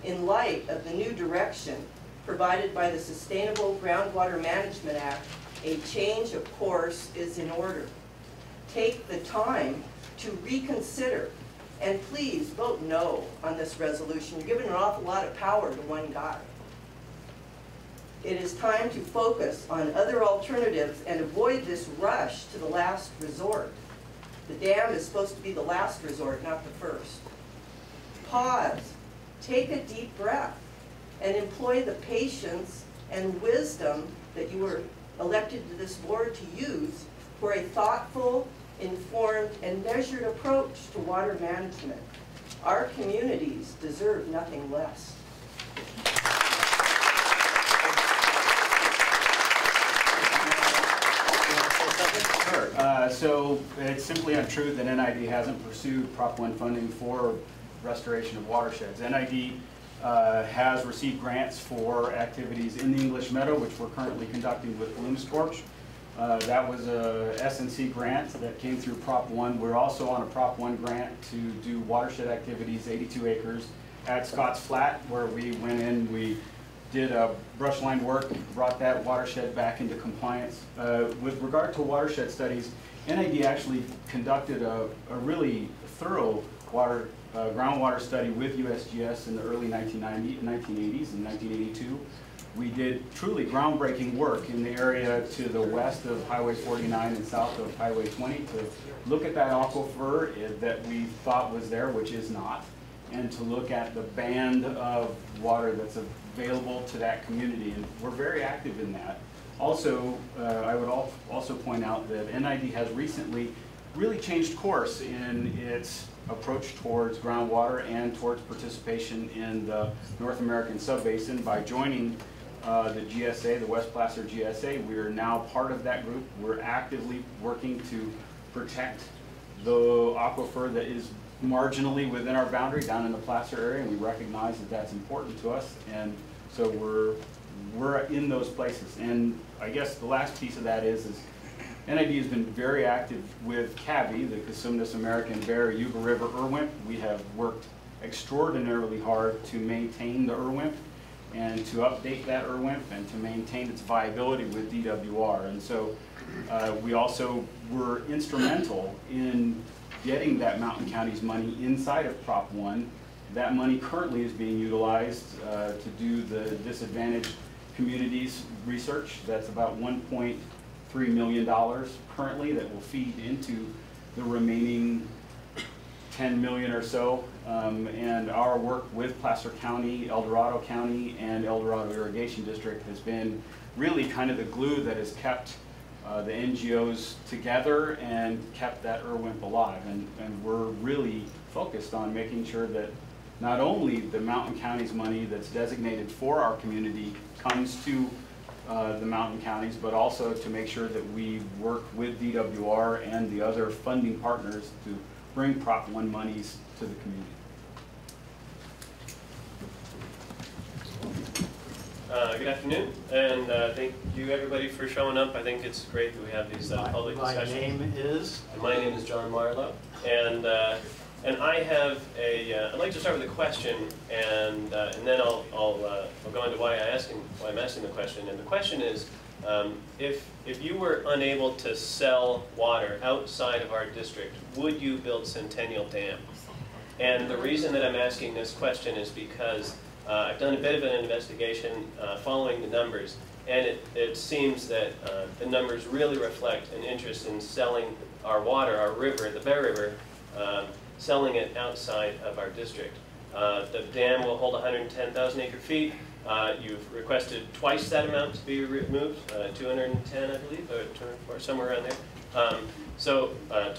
In light of the new direction provided by the Sustainable Groundwater Management Act, a change of course is in order. Take the time to reconsider, and please vote no on this resolution. You're giving an awful lot of power to one guy. It is time to focus on other alternatives and avoid this rush to the last resort. The dam is supposed to be the last resort, not the first. Pause, take a deep breath, and employ the patience and wisdom that you were elected to this board to use for a thoughtful, informed, and measured approach to water management. Our communities deserve nothing less. Sure. So it's simply untrue that NID hasn't pursued Prop 1 funding for restoration of watersheds. NID has received grants for activities in the English Meadow, which we're currently conducting with Bloom Scorch. That was a SNC grant that came through Prop 1. We're also on a Prop 1 grant to do watershed activities, 82 acres, at Scotts Flat, where we went in, we did brush line work, brought that watershed back into compliance. With regard to watershed studies, NID actually conducted a really thorough groundwater study with USGS in the early 1980s and 1982. We did truly groundbreaking work in the area to the west of Highway 49 and south of Highway 20 to look at that aquifer that we thought was there, which is not, and to look at the band of water that's available to that community, and we're very active in that. Also, I would also point out that NID has recently really changed course in its approach towards groundwater and towards participation in the North American Subbasin by joining the GSA, the West Placer GSA. We are now part of that group. We're actively working to protect the aquifer that is marginally within our boundary down in the Placer area, and we recognize that that's important to us, and so we're in those places. And I guess the last piece of that is NID has been very active with CAVI, the Cosumnes American Bear Yuba River Irwimp. We have worked extraordinarily hard to maintain the Irwimp and to update that Irwimp and to maintain its viability with DWR. And so we also were instrumental in getting that Mountain Counties money inside of Prop 1. That money currently is being utilized to do the disadvantaged communities research. That's about $1.3 million currently that will feed into the remaining 10 million or so. And our work with Placer County, El Dorado County, and El Dorado Irrigation District has been really kind of the glue that has kept the NGOs together and kept that Irwimp alive. And we're really focused on making sure that not only the Mountain Counties money that's designated for our community comes to the Mountain Counties, but also to make sure that we work with DWR and the other funding partners to bring Prop 1 monies to the community. Good afternoon, and thank you everybody for showing up. I think it's great that we have these public discussions. My name is? My name is John Marlowe, and I have I'd like to start with a question, and then I'll go into why I'm asking the question. And the question is, if you were unable to sell water outside of our district, would you build Centennial Dam? And the reason that I'm asking this question is because I've done a bit of an investigation following the numbers, and it seems that the numbers really reflect an interest in selling our water, our river, the Bear River, selling it outside of our district. The dam will hold 110,000 acre-feet. You've requested twice that amount to be removed, 210 I believe, or somewhere around there. So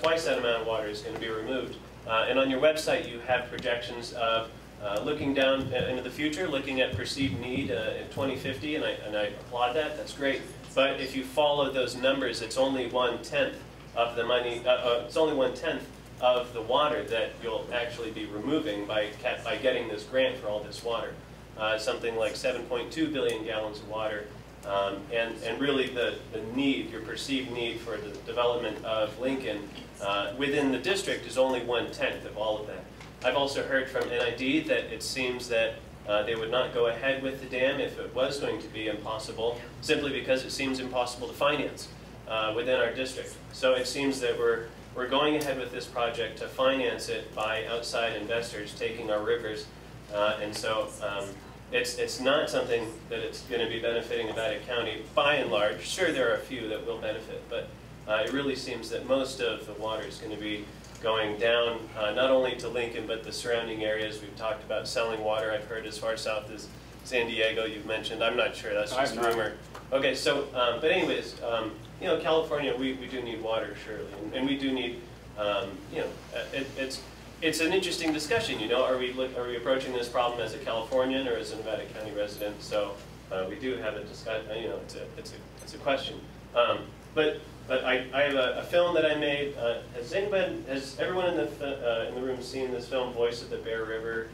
twice that amount of water is going to be removed. And on your website you have projections of looking down into the future, looking at perceived need in 2050, and I applaud that. That's great. But if you follow those numbers, it's only 1/10 of the money. It's only 1/10 of the water that you'll actually be removing by getting this grant for all this water. Something like 7.2 billion gallons of water, and really the need, your perceived need for the development of Lincoln within the district is only 1/10 of all of that. I've also heard from NID that it seems that they would not go ahead with the dam if it was going to be impossible, simply because it seems impossible to finance within our district. So it seems that we're going ahead with this project to finance it by outside investors taking our rivers, and so it's not something that it's going to be benefiting Nevada County by and large. Sure, there are a few that will benefit, but it really seems that most of the water is going to be going down not only to Lincoln but the surrounding areas. We've talked about selling water. I've heard as far south as San Diego you've mentioned. I'm not sure, that's just a rumor. Okay, so but anyways, you know, California, we do need water, surely, and we do need, you know, it's an interesting discussion. You know, are we approaching this problem as a Californian or as a Nevada County resident? So we do have a discussion. You know, it's a question. But I have a film that I made. Has everyone in the room seen this film, Voice of the Bear River?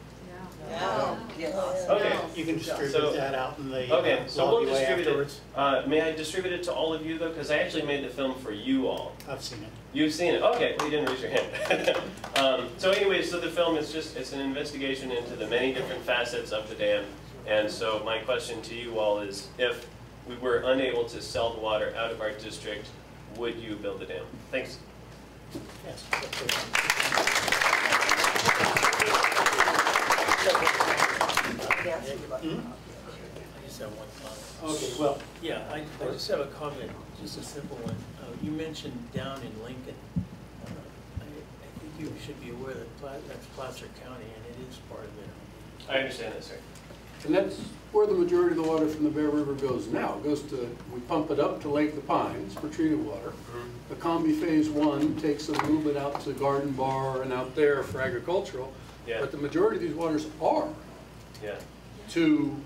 Yeah. Yes. Okay. You can distribute that out in the okay, so we'll distribute afterwards. it. May I distribute it to all of you though? Because I actually made the film for you all. I've seen it. You've seen it. Okay, well, you didn't raise your hand. So anyway, so the film is it's an investigation into the many different facets of the dam. And so my question to you all is, if we were unable to sell the water out of our district, would you build the dam? Thanks. Yes. I just have one comment. Okay, well. Yeah, I just have a comment, just a simple one. You mentioned down in Lincoln. I think you should be aware that that's Placer County, and it is part of it. I understand that, sir. And that's where the majority of the water from the Bear River goes now. It goes to, we pump it up to Lake the Pines for treated water. The Combi Phase 1 takes a little bit out to Garden Bar and out there for agricultural. Yeah. But the majority of these waters are to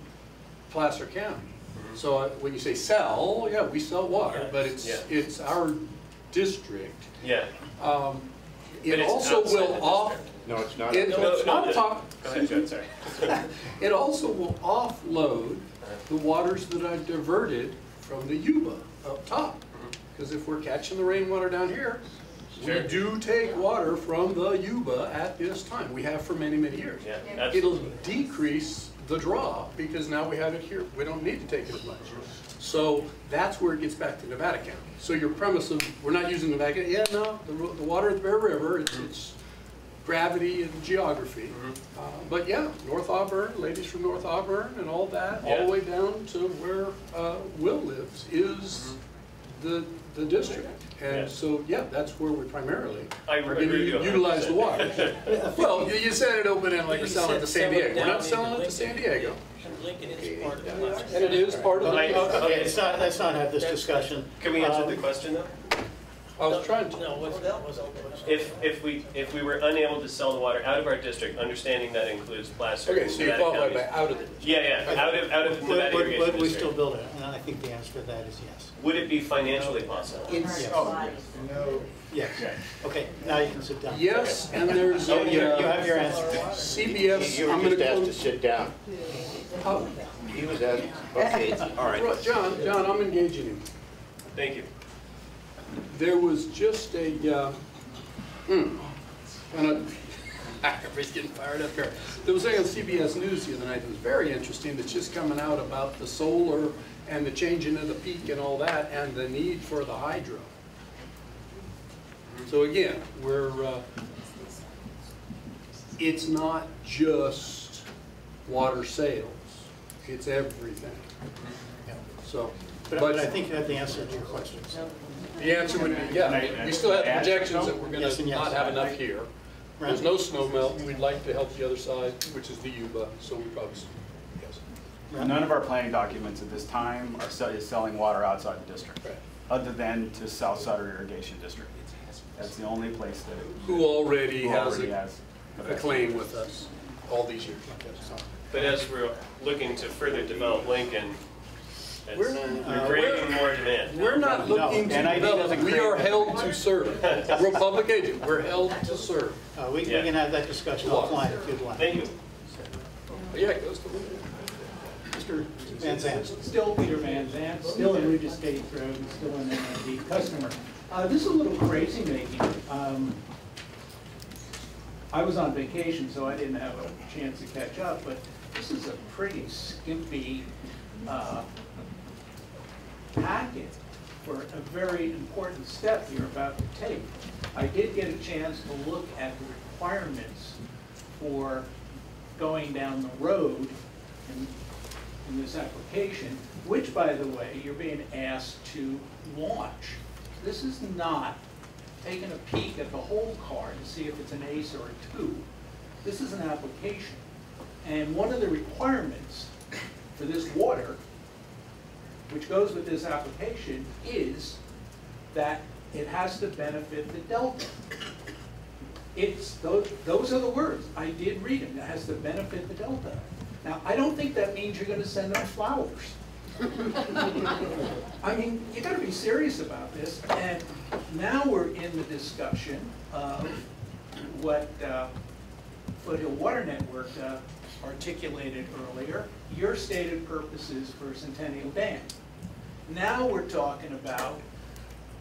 Placer County. So when you say sell, yeah, we sell water, but it's our district. Yeah. It also will off. No, it's not. Go ahead, sorry. It also will offload the waters that are diverted from the Yuba up top. Because if we're catching the rainwater down here, we do take water from the Yuba at this time. We have for many, many years. Yeah, it'll decrease the draw because now we have it here. We don't need to take it as much. So that's where it gets back to Nevada County. So your premise of we're not using Nevada County, yeah, no, the water at the Bear River, it's gravity and geography. But yeah, North Auburn, ladies from North Auburn and all that, all the way down to where Will lives is the district. And so, yeah, that's where we primarily are going to utilize the water. Well, you said it open-ended like we're selling it to San Diego. We're not selling it to San Diego. Lincoln is part of it. And it is part of the Okay, let's not have this discussion. Can we answer the question though? I was trying to. No, what's the question? If we were unable to sell the water out of our district, understanding that includes Placer. Okay, so you qualify by out of it. Yeah, out of Nevada Irrigation District. Would we still build it? And I think the answer to that is yes. Would it be financially possible? Yes. No. Yes. Okay, now you can sit down. Yes, and there's you have your answer. CBS. You were just asked to sit down. He was at, okay, all right. John, I'm engaging him. Thank you. There was just a, kind of, everybody's getting fired up here. There was a thing on CBS News the other night that was very interesting that's just coming out about the solar and the changing of the peak and all that and the need for the hydro. So again, it's not just water sales, it's everything. So, but I think you have the answer to your question. The answer would be, yeah, we still have projections that we're going to not have enough here. There's no snow melt. We'd like to help the other side, which is the Yuba, so we probably, yes. None of our planning documents at this time is selling water outside the district, other than to South Sutter Irrigation District. That's the only place that who already has a claim with us all these years. But as we're looking to further develop Lincoln, we're creating more demand. We're not looking to develop. We are held to serve. We're a public agent. We're held to serve. We can have that discussion offline if you'd like. Thank you. Yeah, it goes to Mr. Van Zandt. Still Peter Van Zandt, still in Regis State Road, and still an NID customer. This is a little crazy making. I was on vacation, so I didn't have a chance to catch up, but this is a pretty skimpy packet for a very important step you're about to take. I did get a chance to look at the requirements for going down the road in this application, which, by the way, you're being asked to launch. This is not taking a peek at the whole card to see if it's an ace or a 2. This is an application. And one of the requirements for this water, which goes with this application, is that it has to benefit the delta. Those are the words. I did read them. It has to benefit the delta. Now, I don't think that means you're going to send them flowers. I mean, you got to be serious about this. And now we're in the discussion of what Foothill Water Network articulated earlier, your stated purposes for Centennial Dam. Now we're talking about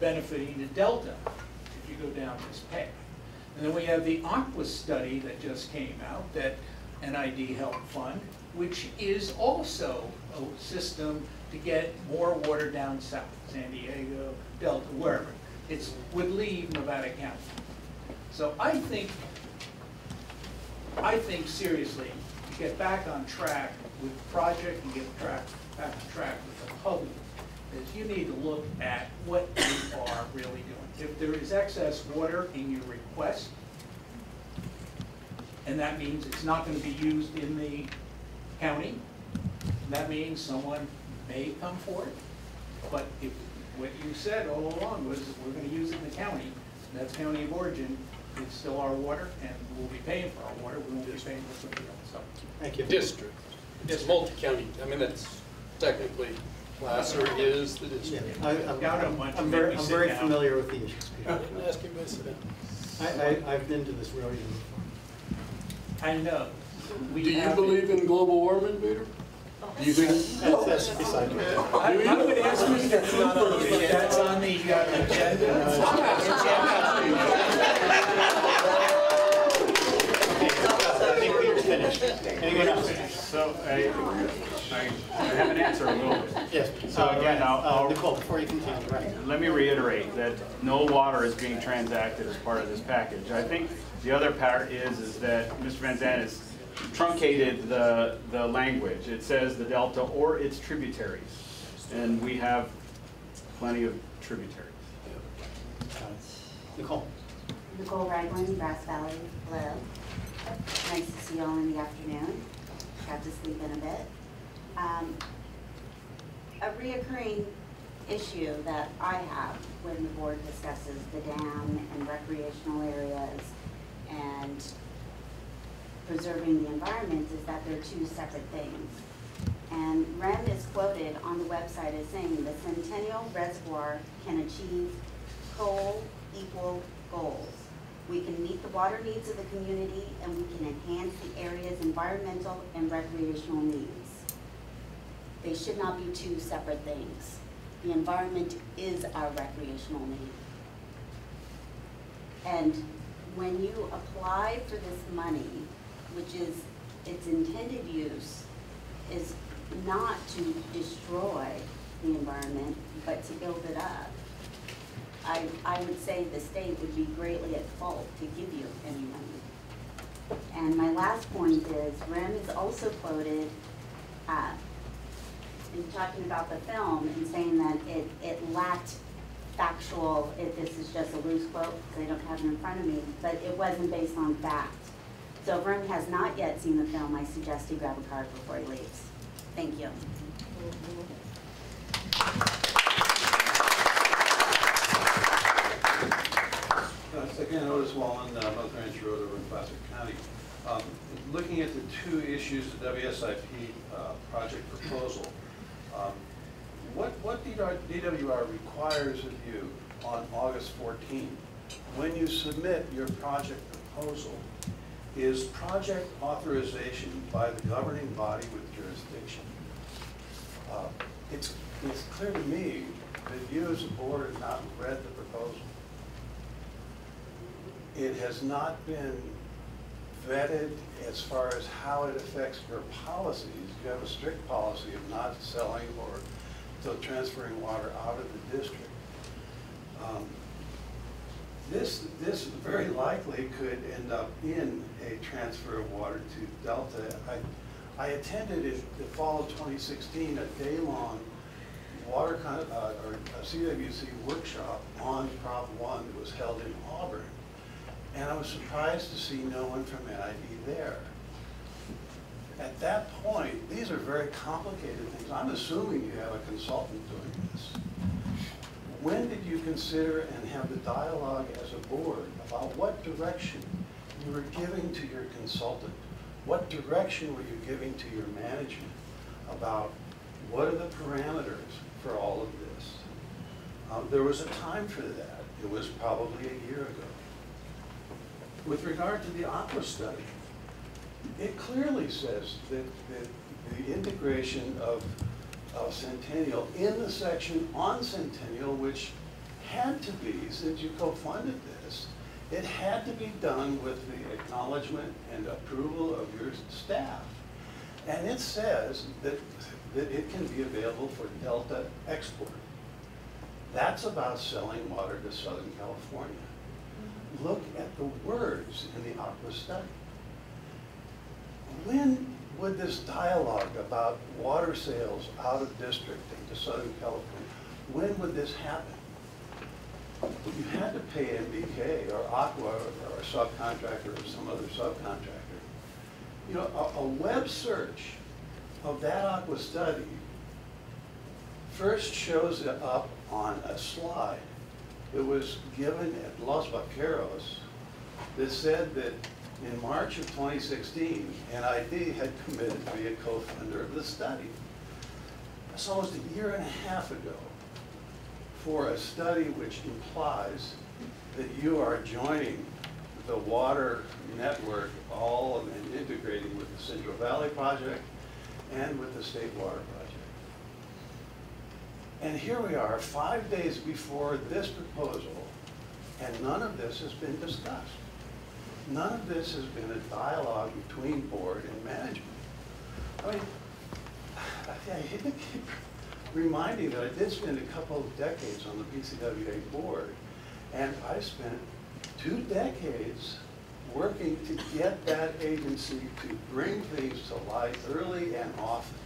benefiting the delta if you go down this path. And then we have the Aqua study that just came out that NID helped fund, which is also a system to get more water down south, San Diego, Delta, wherever. It would leave Nevada County. So I think seriously, to get back on track with the project and get back on track with the public, is you need to look at what you are really doing. If there is excess water in your request, and that means it's not going to be used in the county, that means someone may come for it. But if what you said all along was we're going to use it in the county, and that's county of origin, it's still our water, and we'll be paying for our water. We won't be paying for something else. So, thank you. District. It's multi-county. I mean, that's technically Placer is the district. Yeah, I'm very familiar with the issues. I didn't ask you to sit down. I've been to this rodeo before. I know. Do you believe in global warming, Peter? Do you think? That's beside me. I would ask Mr. Cooper if that's on the agenda. I think Peter's finished. Anyone else? So I have an answer a little bit. Yes. So again, Nicole, before you continue, right. Let me reiterate that no water is being transacted as part of this package. I think the other part is that Mr. Van Zandt has truncated the language. It says the delta or its tributaries, and we have plenty of tributaries. Nicole. Nicole Ragland, Grass Valley. Hello. Nice to see you all in the afternoon. Got to sleep in a bit. A reoccurring issue that I have when the board discusses the dam and recreational areas and preserving the environment is that they're two separate things. And REM is quoted on the website as saying the Centennial Reservoir can achieve co-equal goals. We can meet the water needs of the community and we can enhance the area's environmental and recreational needs. They should not be two separate things. The environment is our recreational need. And when you apply for this money, which is its intended use, is not to destroy the environment, but to build it up, I would say the state would be greatly at fault to give you any money. And my last point is, REM is also quoted in talking about the film and saying that it lacked factual, this is just a loose quote because I don't have it in front of me, but it wasn't based on fact. So if Rem has not yet seen the film, I suggest he grab a card before he leaves. Thank you. Again, Otis Wallen, North Ranch Road over in Placer County. Looking at the two issues, the WSIP project proposal, what DWR requires of you on August 14th, when you submit your project proposal, is project authorization by the governing body with jurisdiction. It's clear to me that you as a board have not read the proposal. It has not been vetted as far as how it affects your policies. You have a strict policy of not selling or transferring water out of the district. This very likely could end up in a transfer of water to Delta. I attended in the fall of 2016 a day-long water or a CWC workshop on Prop 1 that was held in Auburn. And I was surprised to see no one from NID there. At that point, these are very complicated things. I'm assuming you have a consultant doing this. When did you consider and have the dialogue as a board about what direction you were giving to your consultant? What direction were you giving to your management about what are the parameters for all of this? There was a time for that. It was probably a year ago. With regard to the aqua study, it clearly says that the integration of Centennial in the section on Centennial, which had to be, since you co-funded this, it had to be done with the acknowledgement and approval of your staff. And it says that it can be available for Delta export. That's about selling water to Southern California. Look at the words in the aqua study. When would this dialogue about water sales out of district into Southern California, when would this happen? You had to pay MBK or Aqua or a subcontractor or some other subcontractor. You know, a web search of that aqua study first shows it up on a slide that was given at Los Vaqueros that said that in March of 2016, NID had committed to be a co-funder of the study. That's almost a year and a half ago for a study which implies that you are joining the water network all and integrating with the Central Valley Project and with the State Water Project. And here we are 5 days before this proposal, and none of this has been discussed. None of this has been a dialogue between board and management. I mean, I hate to keep reminding that I did spend a couple of decades on the PCWA board, and I spent 2 decades working to get that agency to bring things to light early and often,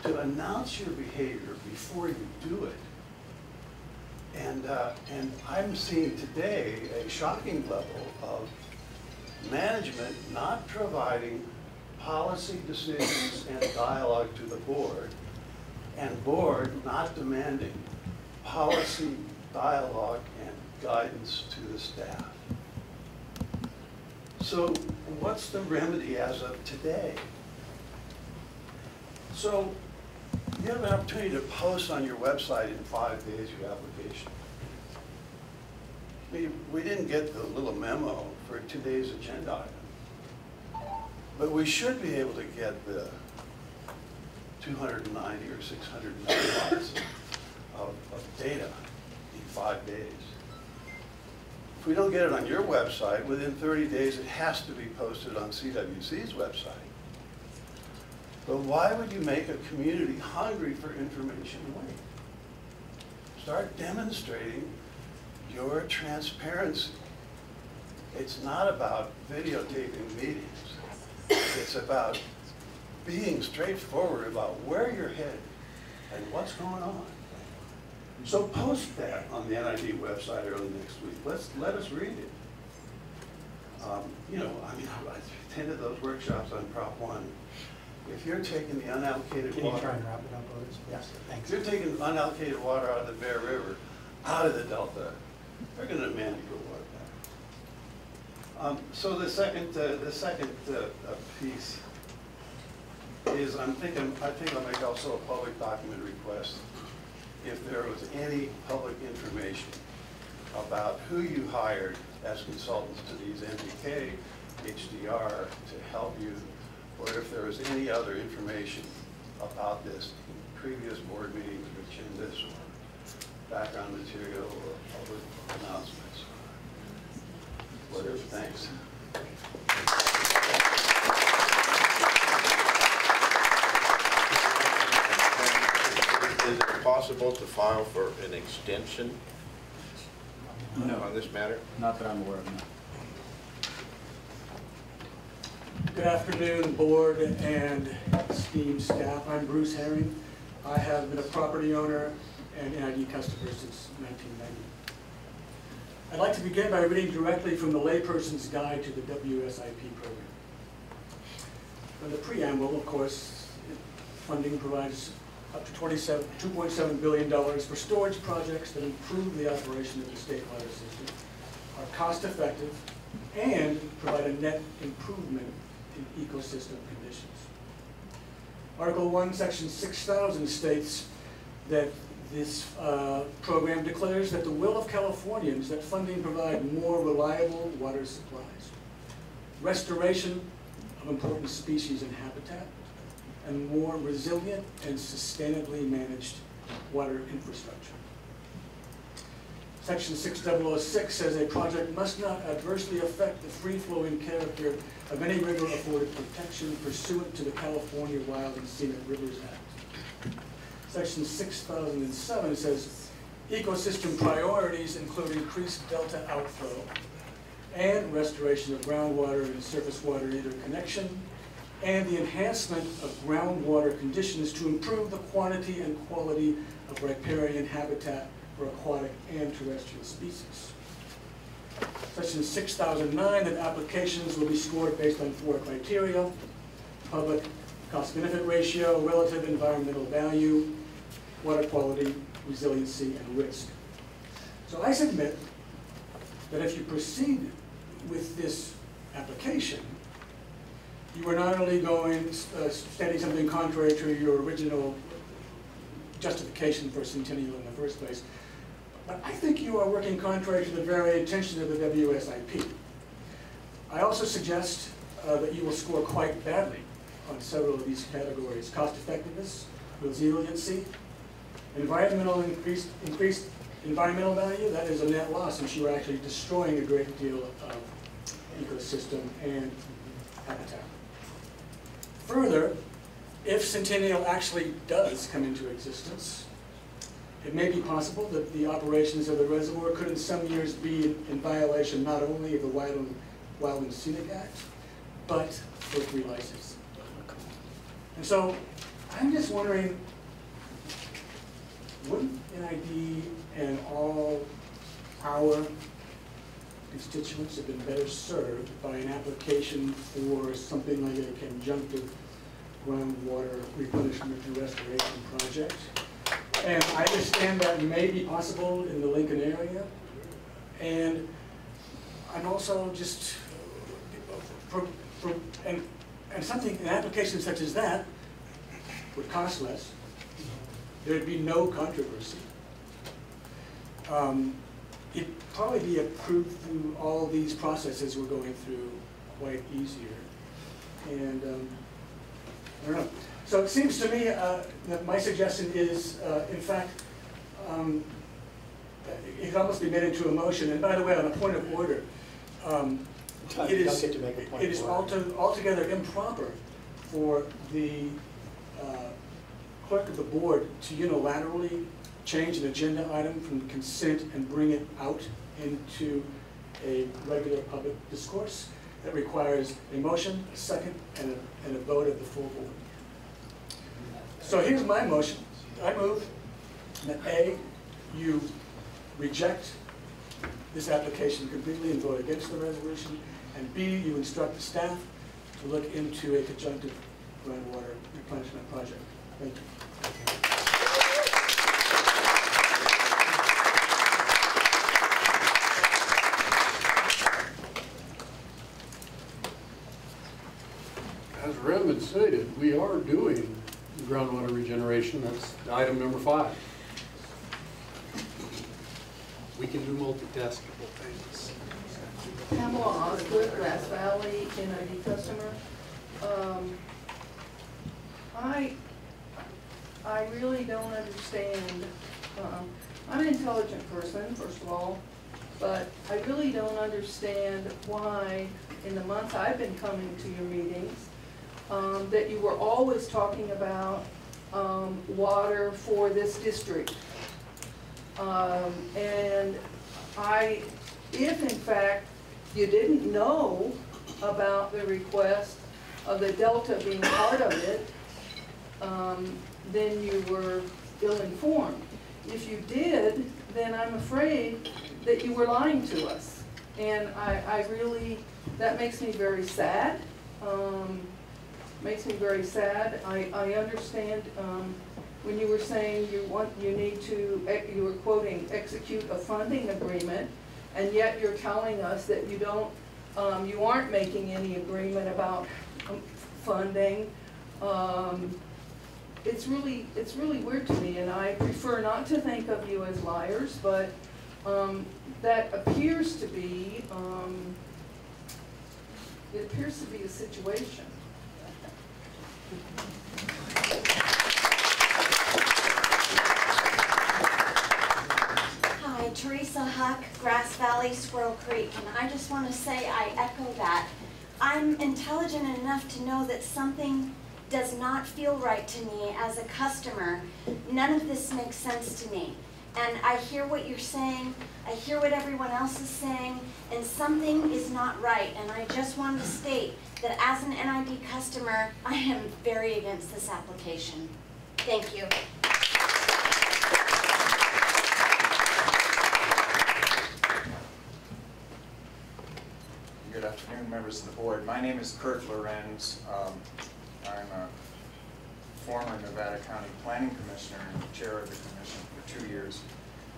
to announce your behavior before you do it. And I'm seeing today a shocking level of management not providing policy decisions and dialogue to the board, and board not demanding policy, dialogue, and guidance to the staff. So what's the remedy as of today? So you have an opportunity to post on your website in 5 days your application. We didn't get the little memo for today's agenda item, but we should be able to get the 290 or 600 megawatts of data in 5 days. If we don't get it on your website, within 30 days it has to be posted on CWC's website. But why would you make a community hungry for information wait? Start demonstrating your transparency. It's not about videotaping meetings. It's about being straightforward about where you're headed and what's going on. So post that on the NID website early next week. Let us read it. You know, I mean, I attended those workshops on Prop 1. If you're taking the unallocated Can water, you try and wrap it up, Otis? Yes, thanks. if you're taking unallocated water out of the Bear River, out of the Delta, they're going to demand you go water back. So the second piece is I think I'll make also a public document request. If there was any public information about who you hired as consultants to these NPK, HDR to help you, or if there was any other information about this in previous board meetings or agendas or background material or public announcements. Whatever, thanks. Is it possible to file for an extension on this matter? Not that I'm aware of, no. Good afternoon, board and esteemed staff. I'm Bruce Herring. I have been a property owner and NID customer since 1990. I'd like to begin by reading directly from the Layperson's Guide to the WSIP program. In the preamble, of course, funding provides up to $2.7 billion for storage projects that improve the operation of the state water system, are cost-effective, and provide a net improvement in ecosystem conditions. Article 1, Section 6000 states that this program declares that the will of Californians that funding provide more reliable water supplies, restoration of important species and habitat, and more resilient and sustainably managed water infrastructure. Section 6006 says a project must not adversely affect the free-flowing character of any river afforded protection pursuant to the California Wild and Scenic Rivers Act. Section 6007 says ecosystem priorities include increased delta outflow and restoration of groundwater and surface water interconnection, and the enhancement of groundwater conditions to improve the quantity and quality of riparian habitat for aquatic and terrestrial species. Section 6009, that applications will be scored based on 4 criteria: public cost-benefit ratio, relative environmental value, water quality, resiliency, and risk. So I submit that if you proceed with this application, you are not only stating something contrary to your original justification for Centennial in the first place, but I think you are working contrary to the very intention of the WSIP. I also suggest that you will score quite badly on several of these categories: cost effectiveness, resiliency, increased environmental value. That is a net loss, since you are actually destroying a great deal of ecosystem and habitat. Further, if Centennial actually does come into existence, it may be possible that the operations of the reservoir could in some years be in violation not only of the Wild and Scenic Act, but for relicense. And so I'm just wondering, wouldn't NID and all our constituents have been better served by an application for something like a conjunctive groundwater replenishment and restoration project? And I understand that may be possible in the Lincoln area. And I'm also just, an application such as that would cost less. There'd be no controversy. It'd probably be approved through all these processes we're going through quite easier. And I don't know. So it seems to me that my suggestion is, in fact, it can almost be made into a motion. And by the way, on a point of order, it is altogether improper for the clerk of the board to unilaterally change an agenda item from consent and bring it out into a regular public discourse. That requires a motion, a second, and a vote of the full board. So here's my motion. I move that A, you reject this application completely and vote against the resolution, and B, you instruct the staff to look into a conjunctive groundwater replenishment project. Thank you. As Redmond stated, we are doing groundwater regeneration. That's item number 5. We can do multitaskable things. Pamela Osgood, Grass Valley, NID customer. I really don't understand. I'm an intelligent person, first of all, but I really don't understand why, in the months I've been coming to your meetings, that you were always talking about water for this district. And if in fact you didn't know about the request of the Delta being part of it, then you were ill-informed. If you did, then I'm afraid that you were lying to us. And I really, that makes me very sad. Makes me very sad. I understand when you were saying you were quoting, execute a funding agreement, and yet you're telling us that you don't, you aren't making any agreement about funding. It's really weird to me, and I prefer not to think of you as liars, but that appears to be, it appears to be a situation. Hi, Teresa Huck, Grass Valley, Squirrel Creek, and I just want to say I echo that. I'm intelligent enough to know that something does not feel right to me as a customer. None of this makes sense to me. And I hear what you're saying, I hear what everyone else is saying, and something is not right. And I just wanted to state that as an NID customer, I am very against this application. Thank you. Good afternoon, members of the board. My name is Kurt Lorenz. I'm a former Nevada County Planning Commissioner and chair of the commission for 2 years,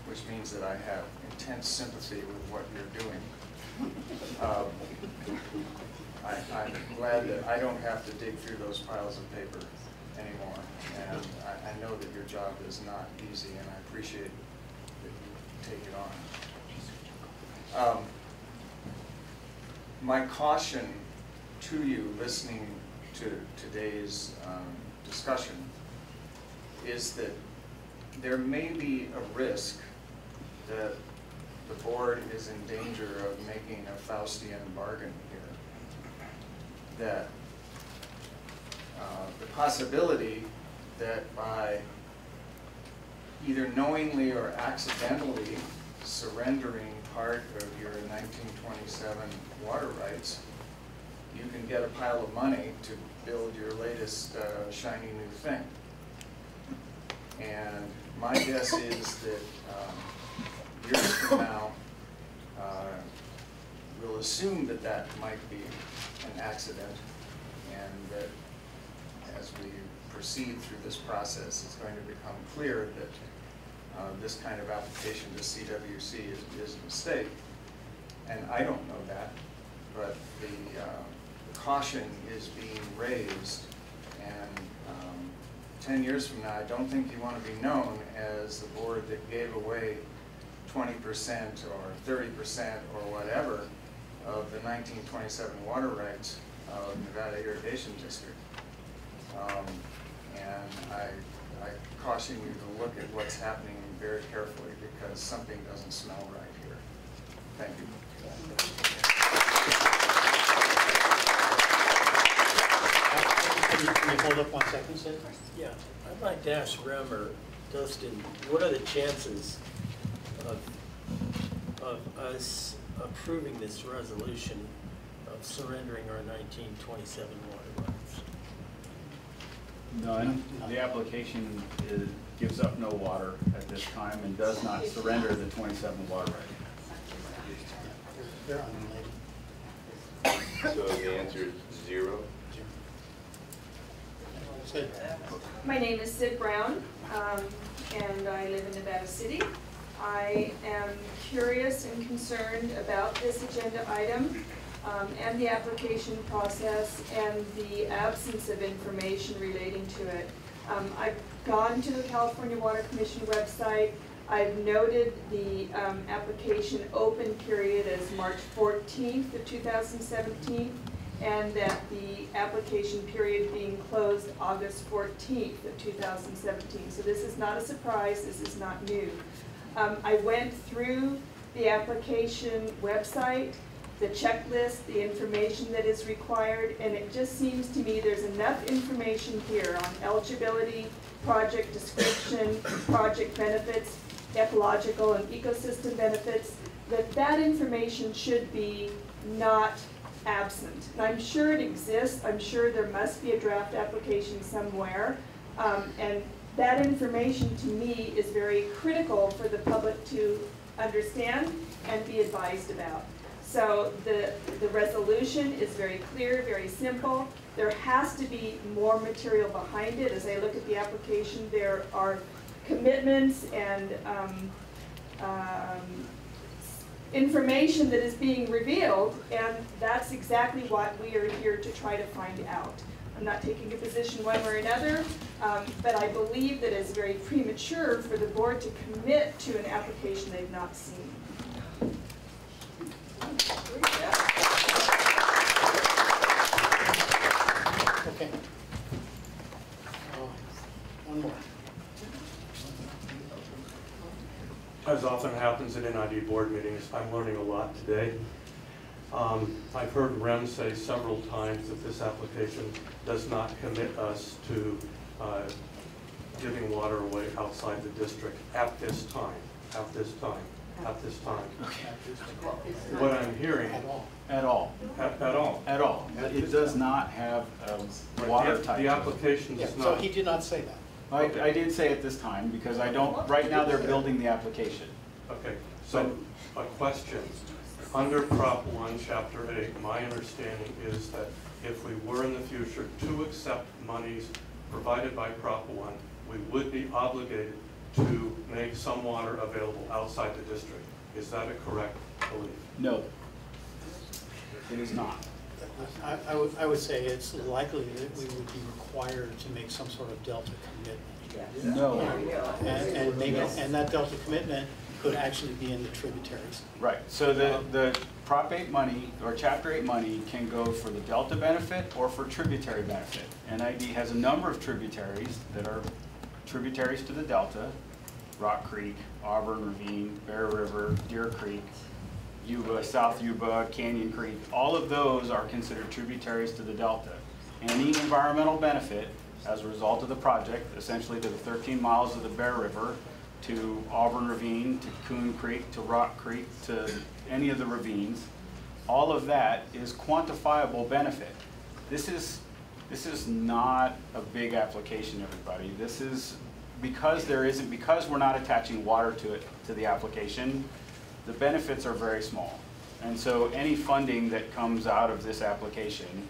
which means that I have intense sympathy with what you're doing. I'm glad that I don't have to dig through those piles of paper anymore, and I know that your job is not easy, and I appreciate that you take it on. My caution to you listening to today's discussion is that there may be a risk that the board is in danger of making a Faustian bargain here. That the possibility that by either knowingly or accidentally surrendering part of your 1927 water rights, you can get a pile of money to build your latest shiny new thing. And my guess is that years from now, we'll assume that that might be an accident, and that as we proceed through this process, it's going to become clear that this kind of application to CWC is a mistake. And I don't know that, but the caution is being raised, and 10 years from now, I don't think you want to be known as the board that gave away 20% or 30% or whatever of the 1927 water rights of Nevada Irrigation District. And I caution you to look at what's happening very carefully because something doesn't smell right here. Thank you. Can you hold up 1 second, Sid? Yeah, I'd like to ask Rem or Dustin, what are the chances of us approving this resolution of surrendering our 1927 water rights? None. The application gives up no water at this time and does not surrender the 27 water rights. They're unrelated. So the answer is 0. Sid? My name is Sid Brown, and I live in Nevada City. I am curious and concerned about this agenda item and the application process and the absence of information relating to it. I've gone to the California Water Commission website. I've noted the application open period as March 14th of 2017, and that the application period being closed August 14th of 2017. So this is not a surprise, this is not new. I went through the application website, the checklist, the information that is required, and it just seems to me there's enough information here on eligibility, project description, project benefits, ecological and ecosystem benefits, that information should be not absent. And I'm sure it exists. I'm sure there must be a draft application somewhere. And that information to me is very critical for the public to understand and be advised about. So the resolution is very clear, very simple. There has to be more material behind it. As I look at the application, there are commitments and information that is being revealed, and that's exactly what we are here to try to find out. I'm not taking a position one way or another, but I believe that it's very premature for the board to commit to an application they've not seen. Okay. One more. As often happens at NID board meetings, I'm learning a lot today. I've heard Rem say several times that this application does not commit us to giving water away outside the district at this time, at this time, at this time. What I'm hearing. At all. At all. At all. It does not have water type. The application does not. So he did not say that. I did say at this time because I don't, right now they're building the application. Okay, so a question. Under Prop 1, Chapter 8, my understanding is that if we were in the future to accept monies provided by Prop 1, we would be obligated to make some water available outside the district. Is that a correct belief? No, it is not. I would say it's likely that we would be required to make some sort of delta commitment. No. And maybe, and that delta commitment could actually be in the tributaries. Right, so the Prop 8 money, or Chapter 8 money, can go for the delta benefit or for tributary benefit. NID has a number of tributaries that are tributaries to the delta: Rock Creek, Auburn Ravine, Bear River, Deer Creek, Yuba, South Yuba, Canyon Creek. All of those are considered tributaries to the delta. Any environmental benefit as a result of the project, essentially to the 13 miles of the Bear River, to Auburn Ravine, to Coon Creek, to Rock Creek, to any of the ravines, all of that is quantifiable benefit. This is not a big application, everybody. This is because we're not attaching water to it, to the application, the benefits are very small. And so any funding that comes out of this application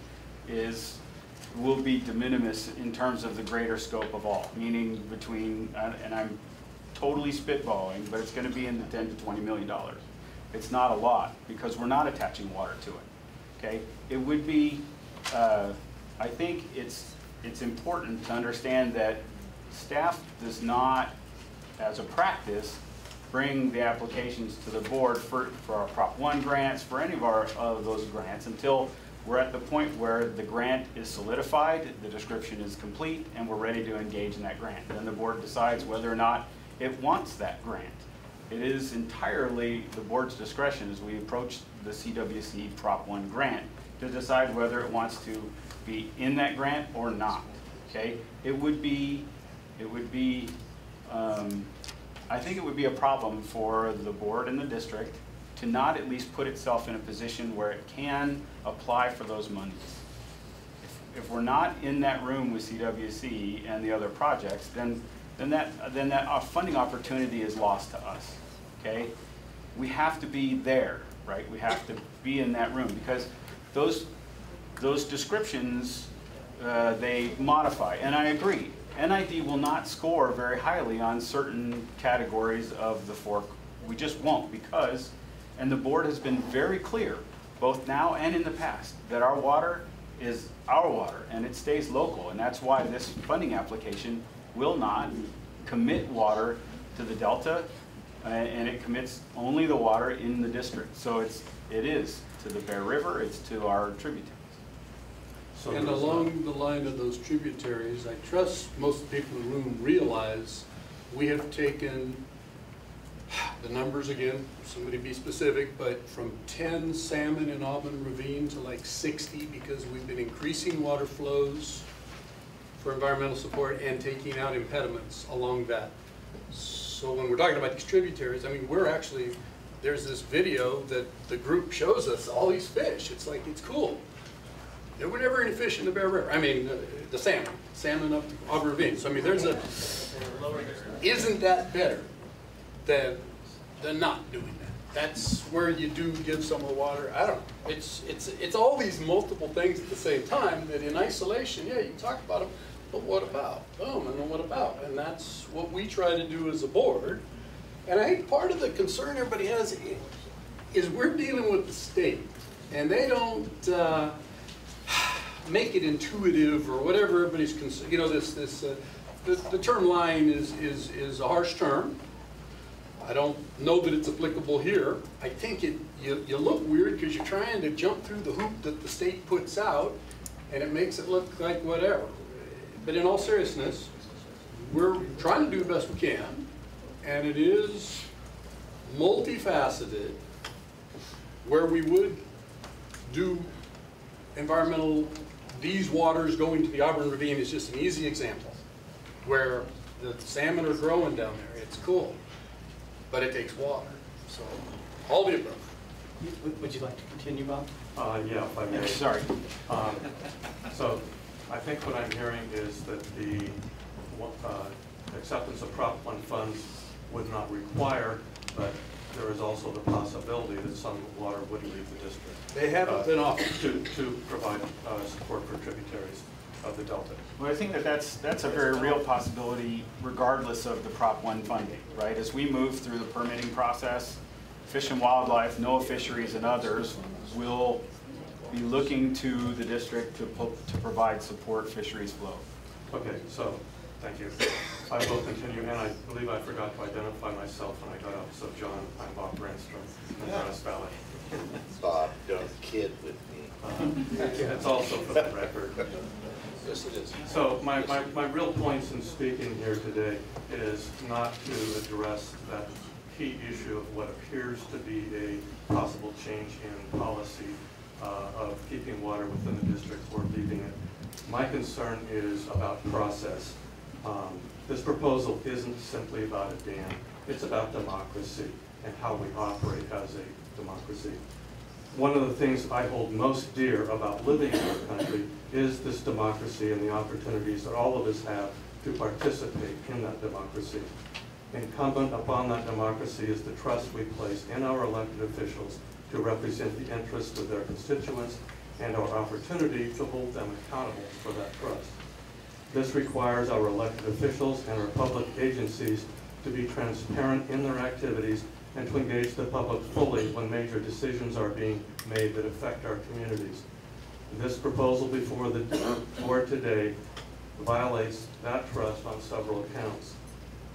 will be de minimis in terms of the greater scope of all, meaning between, and I'm totally spitballing, but it's going to be in the $10 to $20 million. It's not a lot because we're not attaching water to it. Okay, it would be. I think it's important to understand that staff does not, as a practice, bring the applications to the board for our Prop 1 grants, for any of those grants, until we're at the point where the grant is solidified, the description is complete, and we're ready to engage in that grant. Then the board decides whether or not it wants that grant. It is entirely the board's discretion as we approach the CWC Prop 1 grant to decide whether it wants to be in that grant or not. Okay, I think it would be a problem for the board and the district to not at least put itself in a position where it can apply for those monies. If we're not in that room with CWC and the other projects, then that funding opportunity is lost to us. Okay, we have to be there, right? We have to be in that room because those descriptions they modify, and I agree. NID will not score very highly on certain categories of the fork. We just won't because, and the board has been very clear, both now and in the past, that our water is our water and it stays local, and that's why this funding application will not commit water to the Delta, and it commits only the water in the district. So it is to the Bear River, it's to our tributaries. So and along the line of those tributaries, I trust most of the people in the room realize we have taken the numbers again, somebody be specific, but from 10 salmon in Auburn Ravine to like 60 because we've been increasing water flows for environmental support and taking out impediments along that. So when we're talking about these tributaries, I mean, we're actually, there's this video that the group shows us all these fish. It's like, it's cool. There were never any fish in the Bear River. I mean, the salmon up Auburn Ravine. So I mean, there's a, isn't that better than not doing that? That's where you do give someone water. I don't know. It's all these multiple things at the same time that in isolation, yeah, you can talk about them, but what about? Boom, and then what about? And that's what we try to do as a board. And I think part of the concern everybody has is we're dealing with the state, and they don't make it intuitive or whatever everybody's concerned. You know, the term line is a harsh term. I don't know that it's applicable here. I think you look weird because you're trying to jump through the hoop that the state puts out, and it makes it look like whatever. But in all seriousness, we're trying to do the best we can, and it is multifaceted, where we would do environmental, these waters going to the Auburn Ravine is just an easy example, where the salmon are growing down there. It's cool, but it takes water. So, all the above. Would you like to continue, Bob? Yeah, if I may. Sorry. So, I think what I'm hearing is that the acceptance of Prop 1 funds would not require, but there is also the possibility that some water would leave the district. They haven't been offered. To provide support for tributaries of the Delta. Well, I think that's a very real possibility regardless of the Prop 1 funding, right? As we move through the permitting process, Fish and Wildlife, NOAA Fisheries, and others will be looking to the district to provide support fisheries flow. Okay, so thank you. I will continue, and I believe I forgot to identify myself when I got up. So, John, I'm Bob Brandstrom from Grass Valley. Bob, don't kid with me. It's also for the record. Yes, it is. So, my real points in speaking here today is not to address that key issue of what appears to be a possible change in policy of keeping water within the district or leaving it. My concern is about process. This proposal isn't simply about a dam. It's about democracy and how we operate as a democracy. One of the things I hold most dear about living in our country is this democracy and the opportunities that all of us have to participate in that democracy. Incumbent upon that democracy is the trust we place in our elected officials to represent the interests of their constituents and our opportunity to hold them accountable for that trust. This requires our elected officials and our public agencies to be transparent in their activities and to engage the public fully when major decisions are being made that affect our communities. This proposal before the board today violates that trust on several accounts.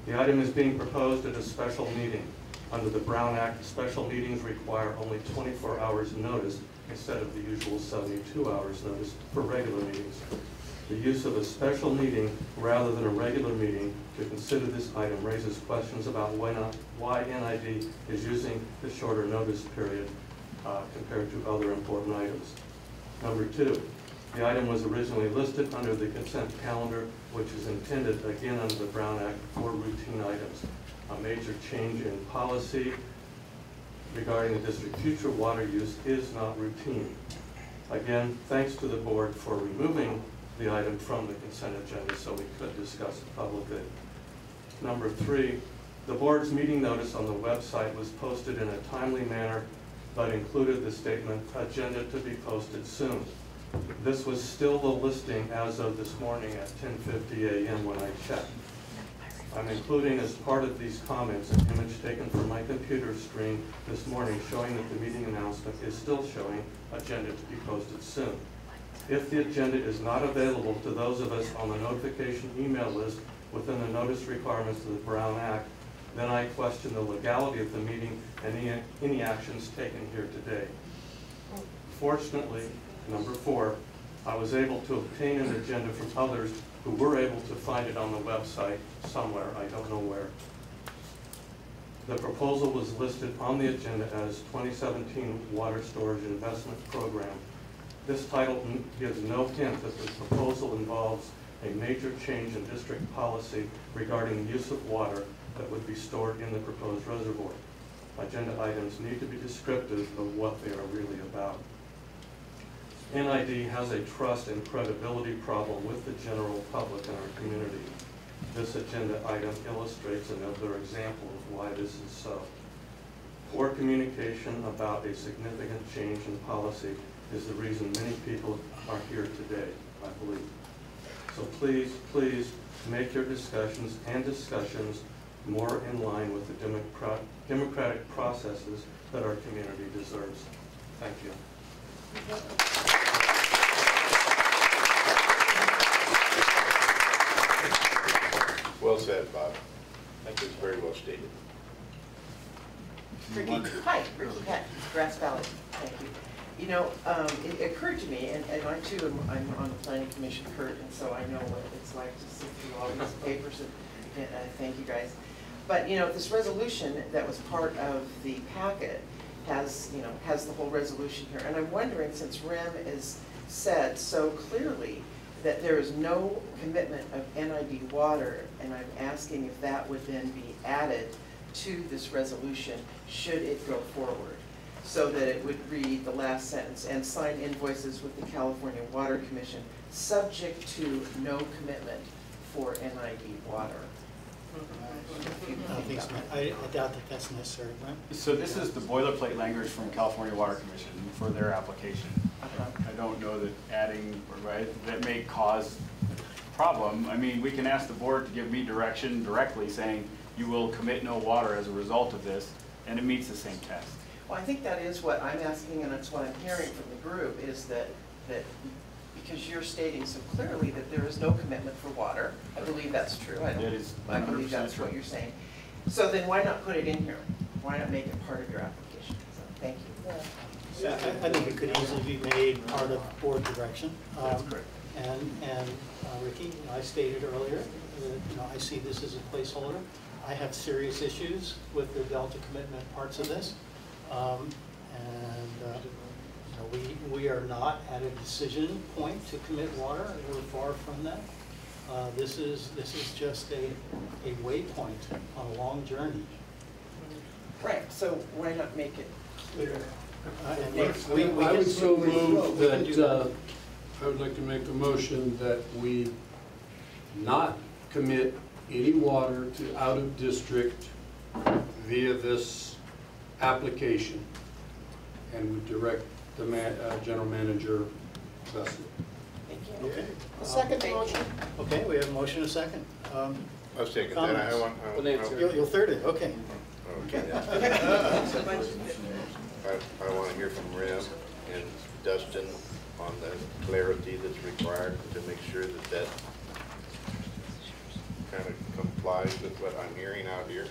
The item is being proposed at a special meeting. Under the Brown Act, special meetings require only 24 hours notice instead of the usual 72 hours notice for regular meetings. The use of a special meeting rather than a regular meeting to consider this item raises questions about why NID is using the shorter notice period compared to other important items. Number 2, the item was originally listed under the consent calendar, which is intended, again under the Brown Act, for routine items. A major change in policy regarding the district's future water use is not routine. Again, thanks to the board for removing the item from the consent agenda so we could discuss it publicly. Number 3, the board's meeting notice on the website was posted in a timely manner, but included the statement, agenda to be posted soon. This was still the listing as of this morning at 10:50 a.m. when I checked. I'm including as part of these comments an image taken from my computer screen this morning showing that the meeting announcement is still showing agenda to be posted soon. If the agenda is not available to those of us on the notification email list within the notice requirements of the Brown Act, then I question the legality of the meeting and any actions taken here today. Fortunately, number 4, I was able to obtain an agenda from others who were able to find it on the website somewhere, I don't know where. The proposal was listed on the agenda as 2017 Water Storage Investment Program. This title gives no hint that the proposal involves a major change in district policy regarding the use of water that would be stored in the proposed reservoir. Agenda items need to be descriptive of what they are really about. NID has a trust and credibility problem with the general public in our community. This agenda item illustrates another example of why this is so. Poor communication about a significant change in policy is the reason many people are here today, I believe. So please, please make your discussions more in line with the democratic processes that our community deserves. Thank you. Well said, Bob. I think it's very well stated. Ricky, hi, Ricky Peck, Grass Valley. Thank you. You know, it occurred to me, and I too I'm on the Planning Commission, Kurt, and so I know what it's like to sit through all these papers, and thank you guys. But, you know, this resolution that was part of the packet has the whole resolution here. And I'm wondering, since REM is said so clearly that there is no commitment of NID water, and I'm asking if that would then be added to this resolution should it go forward, so that it would read the last sentence, and sign invoices with the California Water Commission, subject to no commitment for NID water. I doubt that that's necessary, right? So this is the boilerplate language from California Water Commission for their application. I don't know that adding, right, that may cause a problem. I mean, we can ask the board to give me direction directly saying you will commit no water as a result of this, and it meets the same test. Well, I think that is what I'm asking, and that's what I'm hearing from the group, is that because you're stating so clearly that there is no commitment for water. I believe that's true. I believe that's what you're saying. So then why not put it in here? Why not make it part of your application? So, thank you. Yeah, I think it could easily be made part of board direction. That's correct. And Ricky, I stated earlier that I see this as a placeholder. I have serious issues with the Delta commitment parts of this, we are not at a decision point to commit water. We're far from that. This is just a waypoint on a long journey. Right. So why not make it clear? I would so move that I would like to make a motion that we not commit any water to out of district via this application, and we direct the general manager Leslie. Thank you. Okay. A second motion. Okay, we have a motion and a second. I'll second that. You'll third it, okay. Okay. I want to hear from Rem and Dustin on the clarity that's required to make sure that that kind of complies with what I'm hearing out here.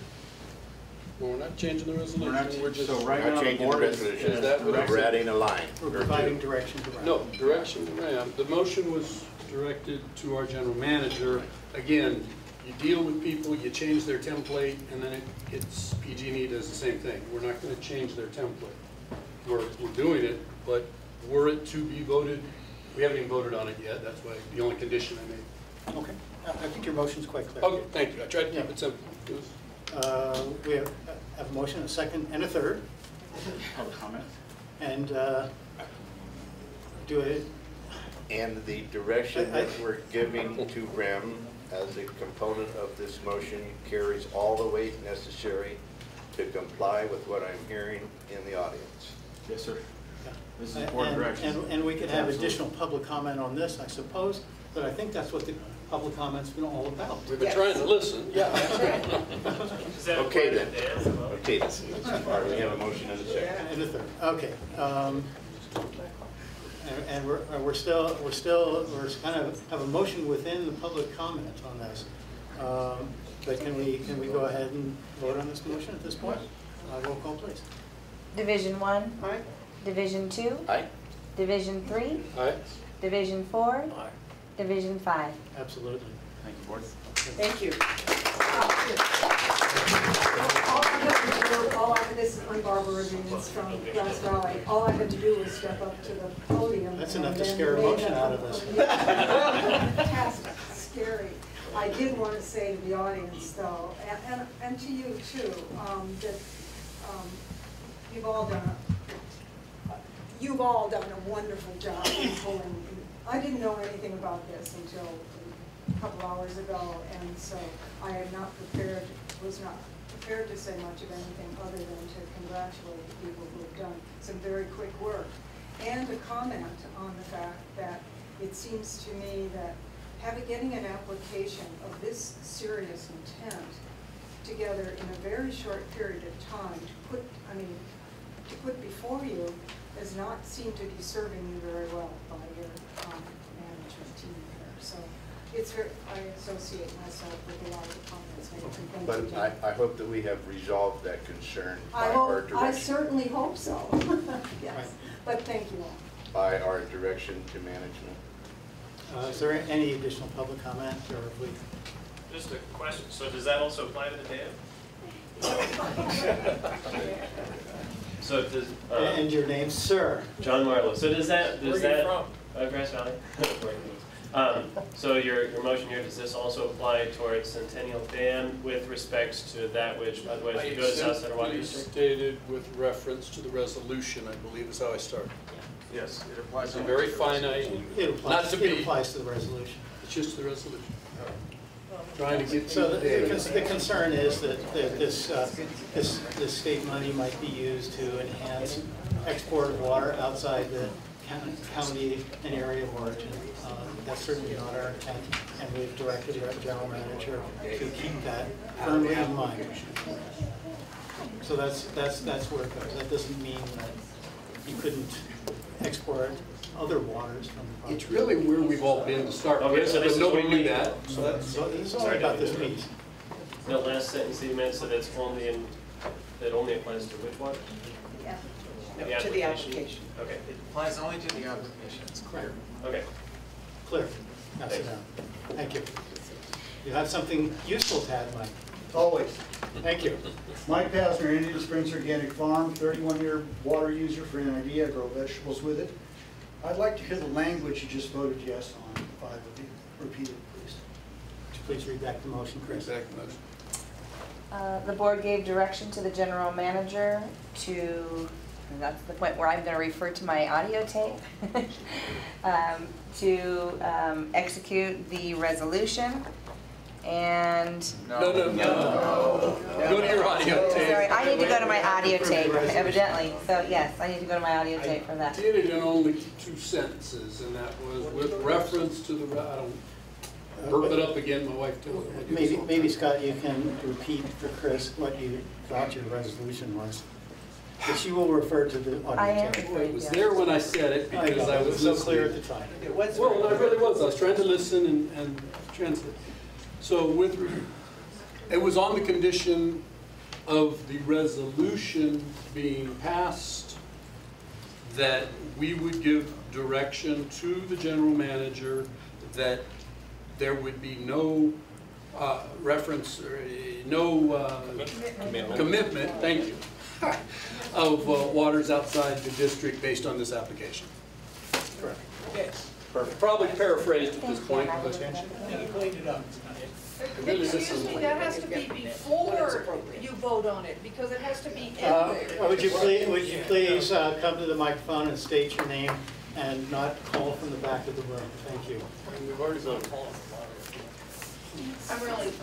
Well, we're not changing the resolution, we're just. So right We're now not the changing the board is resolution, is that what we're adding a line. We're providing direction to Ram. No, direction to Ram. The motion was directed to our general manager. Again, you deal with people, you change their template, and then it's PG&E does the same thing. We're not going to change their template. We're doing it, but were it to be voted, we haven't even voted on it yet. That's why the only condition I made. Okay, I think your motion's quite clear. Okay, thank you. I tried to keep it simple. We have a motion, a second, and a third. Public comment? And do it. And the direction that we're giving to REM as a component of this motion carries all the weight necessary to comply with what I'm hearing in the audience. Yes, sir. Yeah. This is board direction. And we could have Absolutely. additional public comment on this, I suppose, but I think that's what the public comment's been all about. We've been trying to listen. Yeah. Okay then. Okay then. We have a motion and a second. And a third. Okay. And we're still kind of have a motion within the public comment on this. But can we go ahead and vote on this motion at this point? Roll call, please. Division 1. Aye. Division 2. Aye. Division 3. Aye. Division 4. Aye. Division 5. Absolutely. Thank you, board. Thank you. I'm Barbara Ravines from Grass Valley. All I had to do was step up to the podium. That's enough to scare emotion out of us. Fantastic, scary. I did want to say to the audience, though, and to you too, that you've all done a wonderful job in pulling. I didn't know anything about this until a couple hours ago, and so I had not prepared, was not prepared to say much of anything other than to congratulate the people who have done some very quick work, and to comment on the fact that it seems to me that getting an application of this serious intent together in a very short period of time to put before you does not seem to be serving you very well by your management team here. So I associate myself with a lot of the comments made. And thank you, But I hope that we have resolved that concern by I our direction. I certainly hope so. Yes, Right. but thank you all. By our direction to management. Is there any additional public comment, or if we? Just a question, so does that also apply to the dam? So does, and your name, sir? John Marlowe. So does that, Where are you from? Grass Valley. So your motion here, does this also apply towards Centennial Dam with respect to that which, by the way, if you go to South Center Water District? Stated with reference to the resolution, I believe is how I started. Yes, it applies. It's a very finite, It applies to the resolution. It's just the resolution. Trying to get. So the concern is that this state money might be used to enhance export of water outside the county and area of origin. That's certainly not our intent, and we've directed our general manager to keep that firmly in mind. So that's where it goes. That doesn't mean that you couldn't export other waters from the project. It's really where we've all been to start with, so this but is nobody only knew that. So this is all about this piece. The last sentence that you meant, so that's only in, that only applies to which water? Yeah. The To the application. Okay. It applies only to the application, it's clear. Okay. Clear. Now sit down. Thank you. You have something useful to add, Mike. Always. Thank you. Mike Pasner, Indian Springs Organic Farm, 31-year water user for NID. I grow vegetables with it. I'd like to hear the language you just voted yes on, if I would repeat it, please. Would you please read back the motion, Chris? Exact motion. The board gave direction to the general manager to, and that's the point where I'm going to refer to my audio tape, to execute the resolution. And No. Go to your audio tape. sorry, I need to go to my audio tape, evidently. So yes, I need to go to my audio tape for that. I did it in only 2 sentences, and that was with reference to the, I don't, burp it up again, my wife told me. Maybe Scott, you can repeat for Chris what you thought your resolution was. But she will refer to the I am audio tape. afraid, It was yeah. there when I said it because I was so listening. clear at the time. It was. Well, I really was. I was trying to listen and translate. So it was on the condition of the resolution being passed, that we would give direction to the general manager that there would be no reference, or no commitment, thank you, of waters outside the district based on this application. Correct. Yes. Perfect. Probably paraphrased at this point, but You cleaned it up. Excuse me, that has to be before you vote on it, because it has to be in there. Would you please come to the microphone and state your name and not call from the back of the room? Thank you. we've already voted. I'm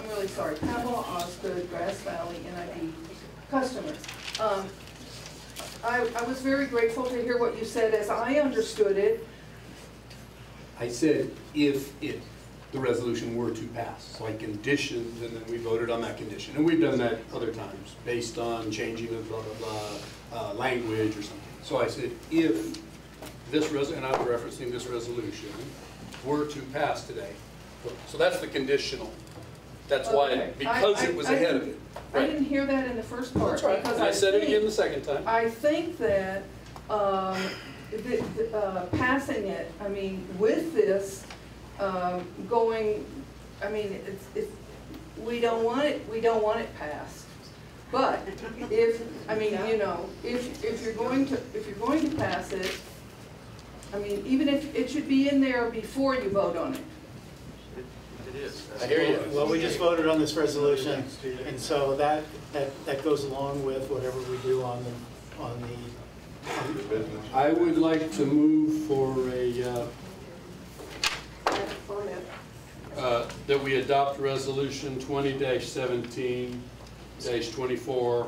really sorry. Pamela Osgood, Grass Valley, NID customers. I was very grateful to hear what you said. As I understood it, I said if the resolution were to pass, so I conditioned, and then we voted on that condition. And we've done that other times, based on changing of blah, blah, blah, language or something. So I said, if this, and I'm referencing this resolution, were to pass today. So that's the conditional. That's why, okay. because it was ahead of it. I didn't hear that in the first part. That's right, because and I said it again the second time. I think that passing it, I mean, with this going, I mean, we don't want it passed. But if, I mean, you know, if you're going to pass it, I mean, even if it should be in there before you vote on it. It is. I hear you. Well, we just voted on this resolution, and so that goes along with whatever we do on the I would like to move for that we adopt resolution 20-17-24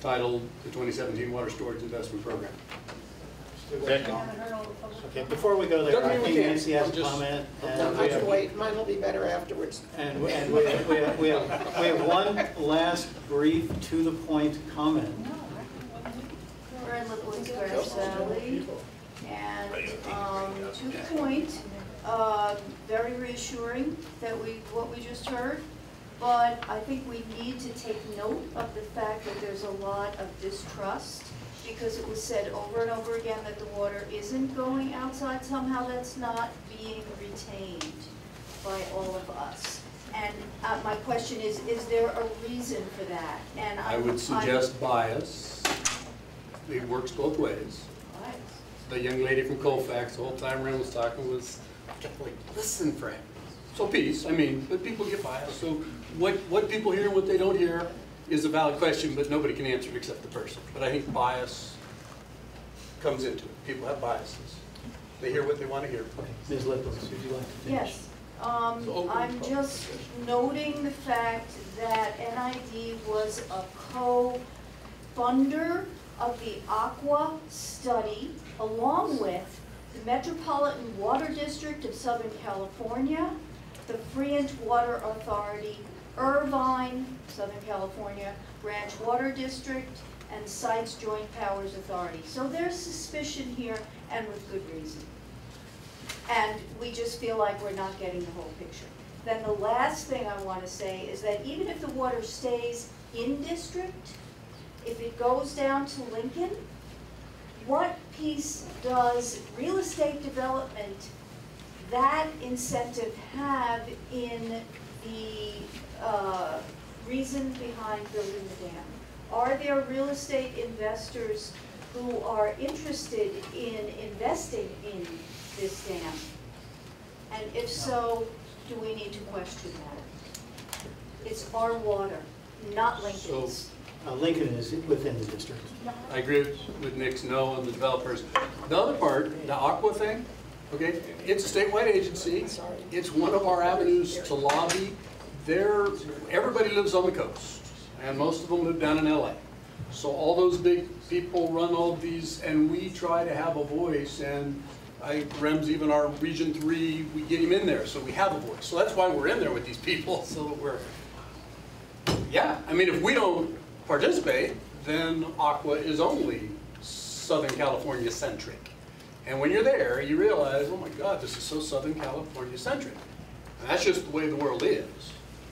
titled the 2017 Water Storage Investment Program. Okay, before we go there, I think Nancy has a comment. I can wait, mine will be better afterwards. And we have one last brief, to-the-point comment. We're in Liquid's Grass Valley, and to the point, very reassuring that what we just heard, but I think we need to take note of the fact that there's a lot of distrust, because it was said over and over again that the water isn't going outside. Somehow that's not being retained by all of us. And my question is there a reason for that? And I would suggest bias. It works both ways. Bias. The young lady from Colfax, the whole time Ren was talking, was kept like, listen, Frank. So peace, I mean, but people get biased. So what people hear and what they don't hear is a valid question, but nobody can answer it except the person. But I think bias comes into it. People have biases. They hear what they want to hear. Ms. Lippos, would you like to finish? Yes. I'm just noting the fact that NID was a co-funder of the Aqua study, along with the Metropolitan Water District of Southern California, the Freant Water Authority, Irvine, Southern California, Branch Water District, and Sites Joint Powers Authority. So there's suspicion here, and with good reason. And we just feel like we're not getting the whole picture. Then the last thing I want to say is that even if the water stays in district, if it goes down to Lincoln, what piece does real estate development, that incentive, have in the reason behind building the dam? Are there real estate investors who are interested in investing in this dam? And if so, do we need to question that? It's our water, not Lincoln's. So, Lincoln is within the district. I agree with Nick's no on the developers. The other part, the Aqua thing, okay, it's a statewide agency. It's one of our avenues to lobby. Everybody lives on the coast, and most of them live down in LA. So all those big people run all of these, and we try to have a voice, and Rem's even our Region 3, we get him in there, so we have a voice. So that's why we're in there with these people, so that we're, yeah, I mean, if we don't participate, then Aqua is only Southern California centric. And when you're there, you realize, oh my God, this is so Southern California centric. And that's just the way the world is.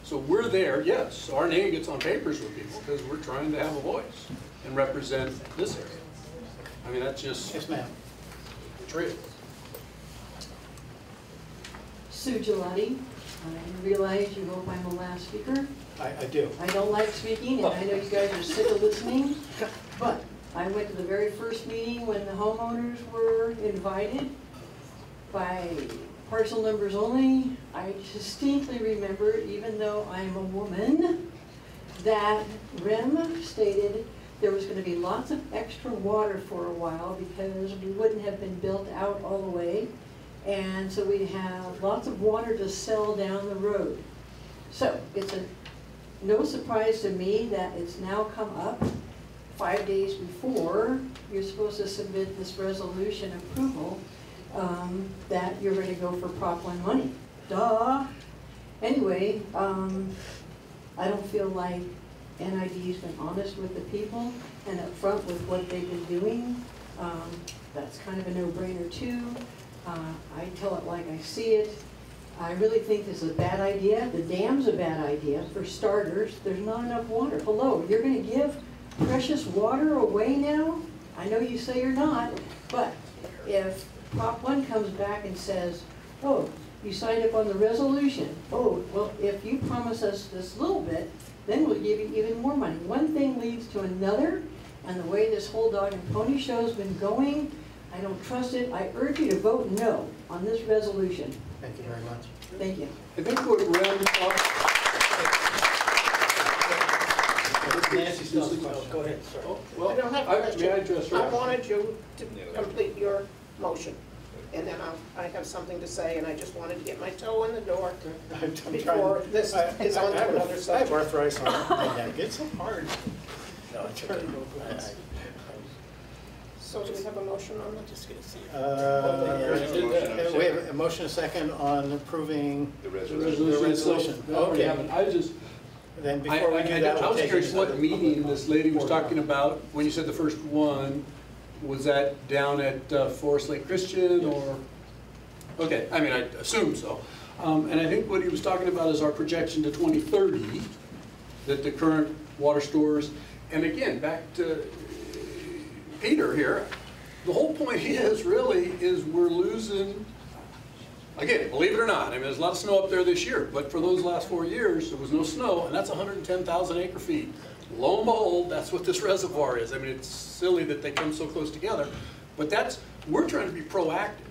So we're there, yes, our name gets on papers with people because we're trying to have a voice and represent this area. I mean, that's just. Yes, ma'am. True. Sue Gelati, I realize you hope I'm the last speaker. I do. I don't like speaking, and I know you guys are sick of listening, but I went to the very first meeting when the homeowners were invited by parcel numbers only. I distinctly remember, even though I'm a woman, that REM stated there was going to be lots of extra water for a while because we wouldn't have been built out all the way. And so we'd have lots of water to sell down the road. So it's no surprise to me that it's now come up 5 days before you're supposed to submit this resolution approval that you're going to go for Prop 1 money. Duh. Anyway, I don't feel like NID's been honest with the people and upfront with what they've been doing. That's kind of a no-brainer too. I tell it like I see it. I really think this is a bad idea. The dam's a bad idea. For starters, there's not enough water. Hello, you're going to give precious water away now? I know you say you're not, but if Prop 1 comes back and says, oh, you signed up on the resolution. Oh, well, if you promise us this little bit, then we'll give you even more money. One thing leads to another, and the way this whole dog and pony show's been going, I don't trust it. I urge you to vote no on this resolution. Thank you very much. Thank you. I think what Rem Nancy still has a question. Go ahead, sorry. well, I don't have a question. may I address her? I wanted you to complete your motion, and then I have something to say, and I just wanted to get my toe in the door before this is on to another subject. I have arthritis on my neck. It's so hard. No, it's okay. So do we have a motion on that? Just gonna see. We have a motion, a second on approving the resolution. Okay. I just. Then before we do that, I was curious what meeting this lady was talking about when you said the first one. Was that down at Forest Lake Christian or? Okay, I mean, I assume so. And I think what he was talking about is our projection to 2030, that the current water stores, and again, back to Peter here, the whole point is we're losing, again, believe it or not, I mean, there's a lot of snow up there this year, but for those last 4 years, there was no snow, and that's 110,000 acre feet. Lo and behold, that's what this reservoir is. I mean, it's silly that they come so close together, but we're trying to be proactive.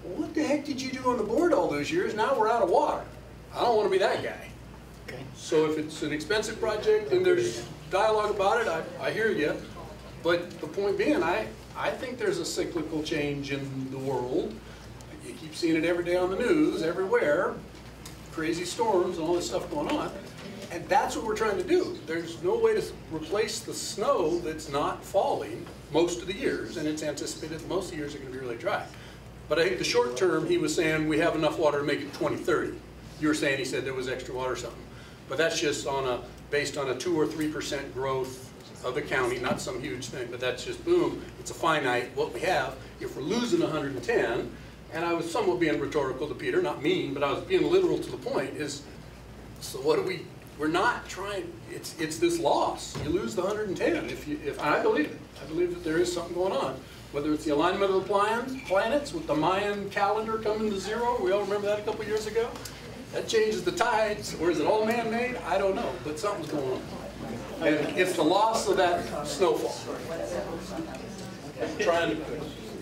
Well, what the heck did you do on the board all those years? Now we're out of water. I don't want to be that guy. Okay. So if it's an expensive project and there's dialogue about it, I hear you. But the point being, I think there's a cyclical change in the world. You keep seeing it every day on the news, everywhere. Crazy storms and all this stuff going on. And that's what we're trying to do. There's no way to replace the snow that's not falling most of the years, and it's anticipated that most of the years are going to be really dry. But I think the short term, he was saying we have enough water to make it 2030. You were saying he said there was extra water or something. But that's just based on a 2 or 3% growth of the county, not some huge thing, but that's just boom, it's a finite what we have. If we're losing 110, and I was somewhat being rhetorical to Peter, not mean, but I was being literal to the point, is so what do we're not trying, it's this loss. You lose the 110 if I believe it. I believe that there is something going on. Whether it's the alignment of the planets with the Mayan calendar coming to zero, we all remember that a couple years ago. That changes the tides, or is it all man-made? I don't know, but something's going on. And it's the loss of that snowfall. Trying to be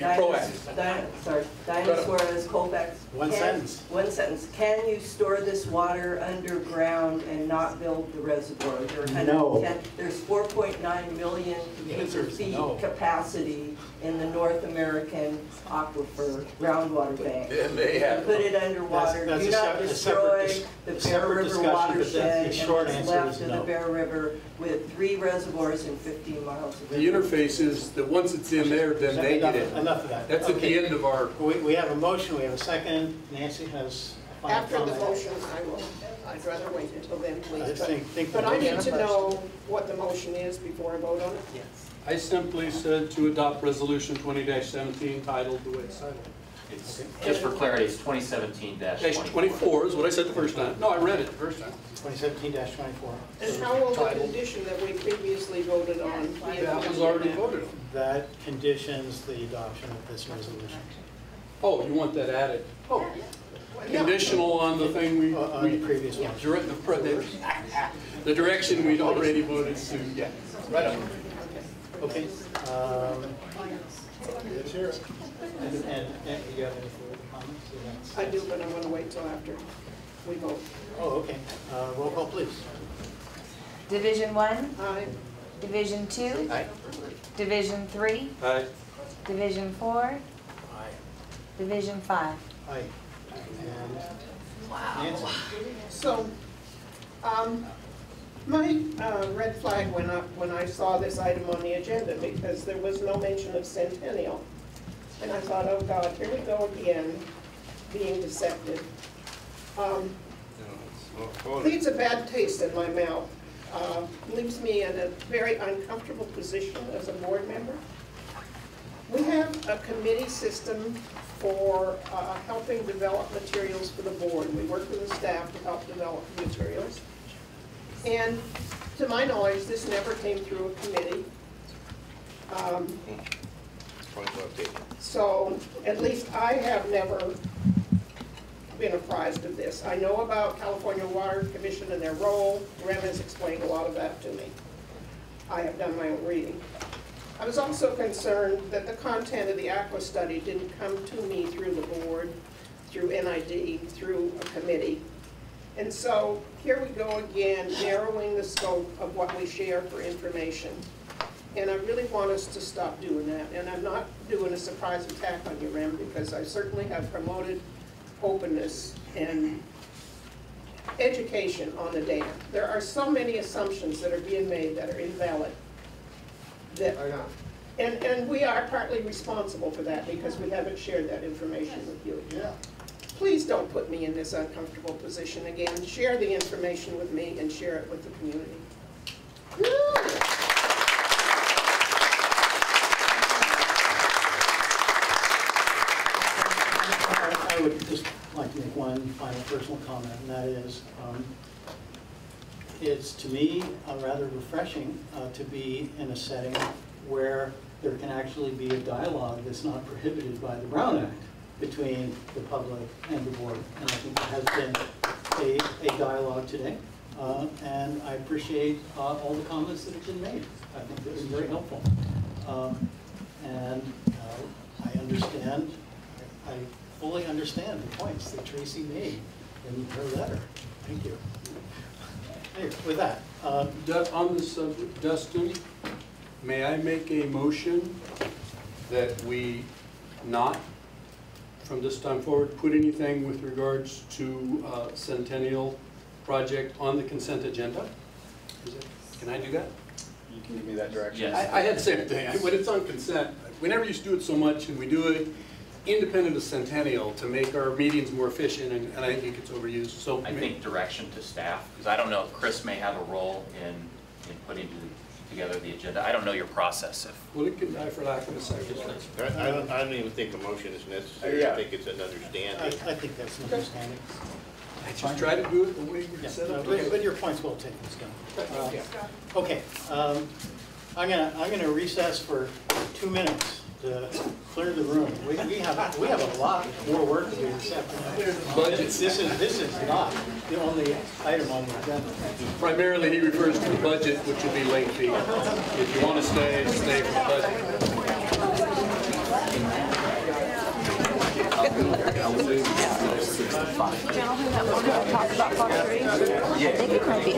proactive. Dinah Suarez, Colfax. One sentence. One sentence. Can you store this water underground and not build the reservoir? No. There's 4.9 million acre feet capacity in the North American aquifer groundwater bank. And they have. Put it underwater. That's Do not destroy the Bear River watershed and what's left of the Bear River with 3 reservoirs and 15 miles of river. The interface is that once it's in there, then they get it. Enough of that. That's at the end of our. We have a motion, we have a second. Nancy has a final After comment. the motion, I'd rather wait until then, please. I think But I need to first. know what the motion is before I vote on it. Yes. I simply said to adopt resolution 20-17 titled the way it's titled. It's, just for clarity, it's 2017-24. 24 is what I said the first time. No, I read it the first time. 2017-24. And how will the condition that we previously voted on be? That was already voted on. That conditions the adoption of this resolution. Oh, you want that added? Oh, conditional on the thing we... On the previous one. The direction we'd already voted to, yeah. Right on. Okay. Let's hear it. And do you have any further comments? I do, but I'm going to wait till after we vote. Oh, okay. Roll call, please. Division 1? Aye. Division 2? Aye. Division 3? Aye. Division 4? Aye. Division 5? Aye. And Nancy? So, my red flag went up when I saw this item on the agenda because there was no mention of Centennial. And I thought, oh God, here we go again, being deceptive. Leaves a bad taste in my mouth. Leaves me in a very uncomfortable position as a board member. We have a committee system for helping develop materials for the board. We work with the staff to help develop materials. And to my knowledge, this never came through a committee. So at least I have never been apprised of this. I know about California Water Commission and their role. Rem has explained a lot of that to me. I have done my own reading. I was also concerned that the content of the aqua study didn't come to me through the board, through NID, through a committee. And so here we go again, narrowing the scope of what we share for information. And I really want us to stop doing that. And I'm not doing a surprise attack on you, Rem, because I certainly have promoted openness and education on the dam. There are so many assumptions that are being made that are invalid. And we are partly responsible for that because we haven't shared that information with you. Yeah. Please don't put me in this uncomfortable position again. Share the information with me and share it with the community. I would just like to make one final personal comment, and that is, it's to me rather refreshing to be in a setting where there can actually be a dialogue that's not prohibited by the Brown Act between the public and the board. And I think there has been a dialogue today, and I appreciate all the comments that have been made. I think this is very helpful. And I understand, I fully understand the points that Tracy made in her letter. Thank you. Anyway, with that. On this subject, Dustin, may I make a motion that we not, from this time forward, put anything with regards to Centennial project on the consent agenda? Can I do that? You can give me that direction. Yes. I had the same thing. When it's on consent, we never used to do it so much, and we do it independent of Centennial to make our meetings more efficient, and I think it's overused. So I think direction to staff, because I don't know if Chris may have a role in putting together the agenda. I don't know your process. Well, it can die for lack of a second. I don't even think a motion is necessary. I think it's an understanding. I think that's an understanding. I just try to do it the way we set up. But your point's well taken, Scott. Okay, I'm gonna recess for 2 minutes to clear the room. We have a lot more work to do this afternoon. This is not the only item on the agenda. Primarily, he refers to the budget, which will be lengthy. If you want to stay, stay for the budget. Gentlemen that wanted to talk about pottery, I think it might be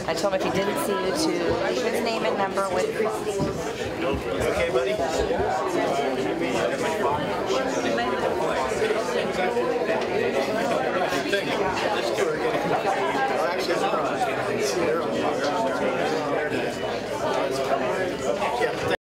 I told him if he didn't see you to leave his name and number with Christine. Okay, buddy?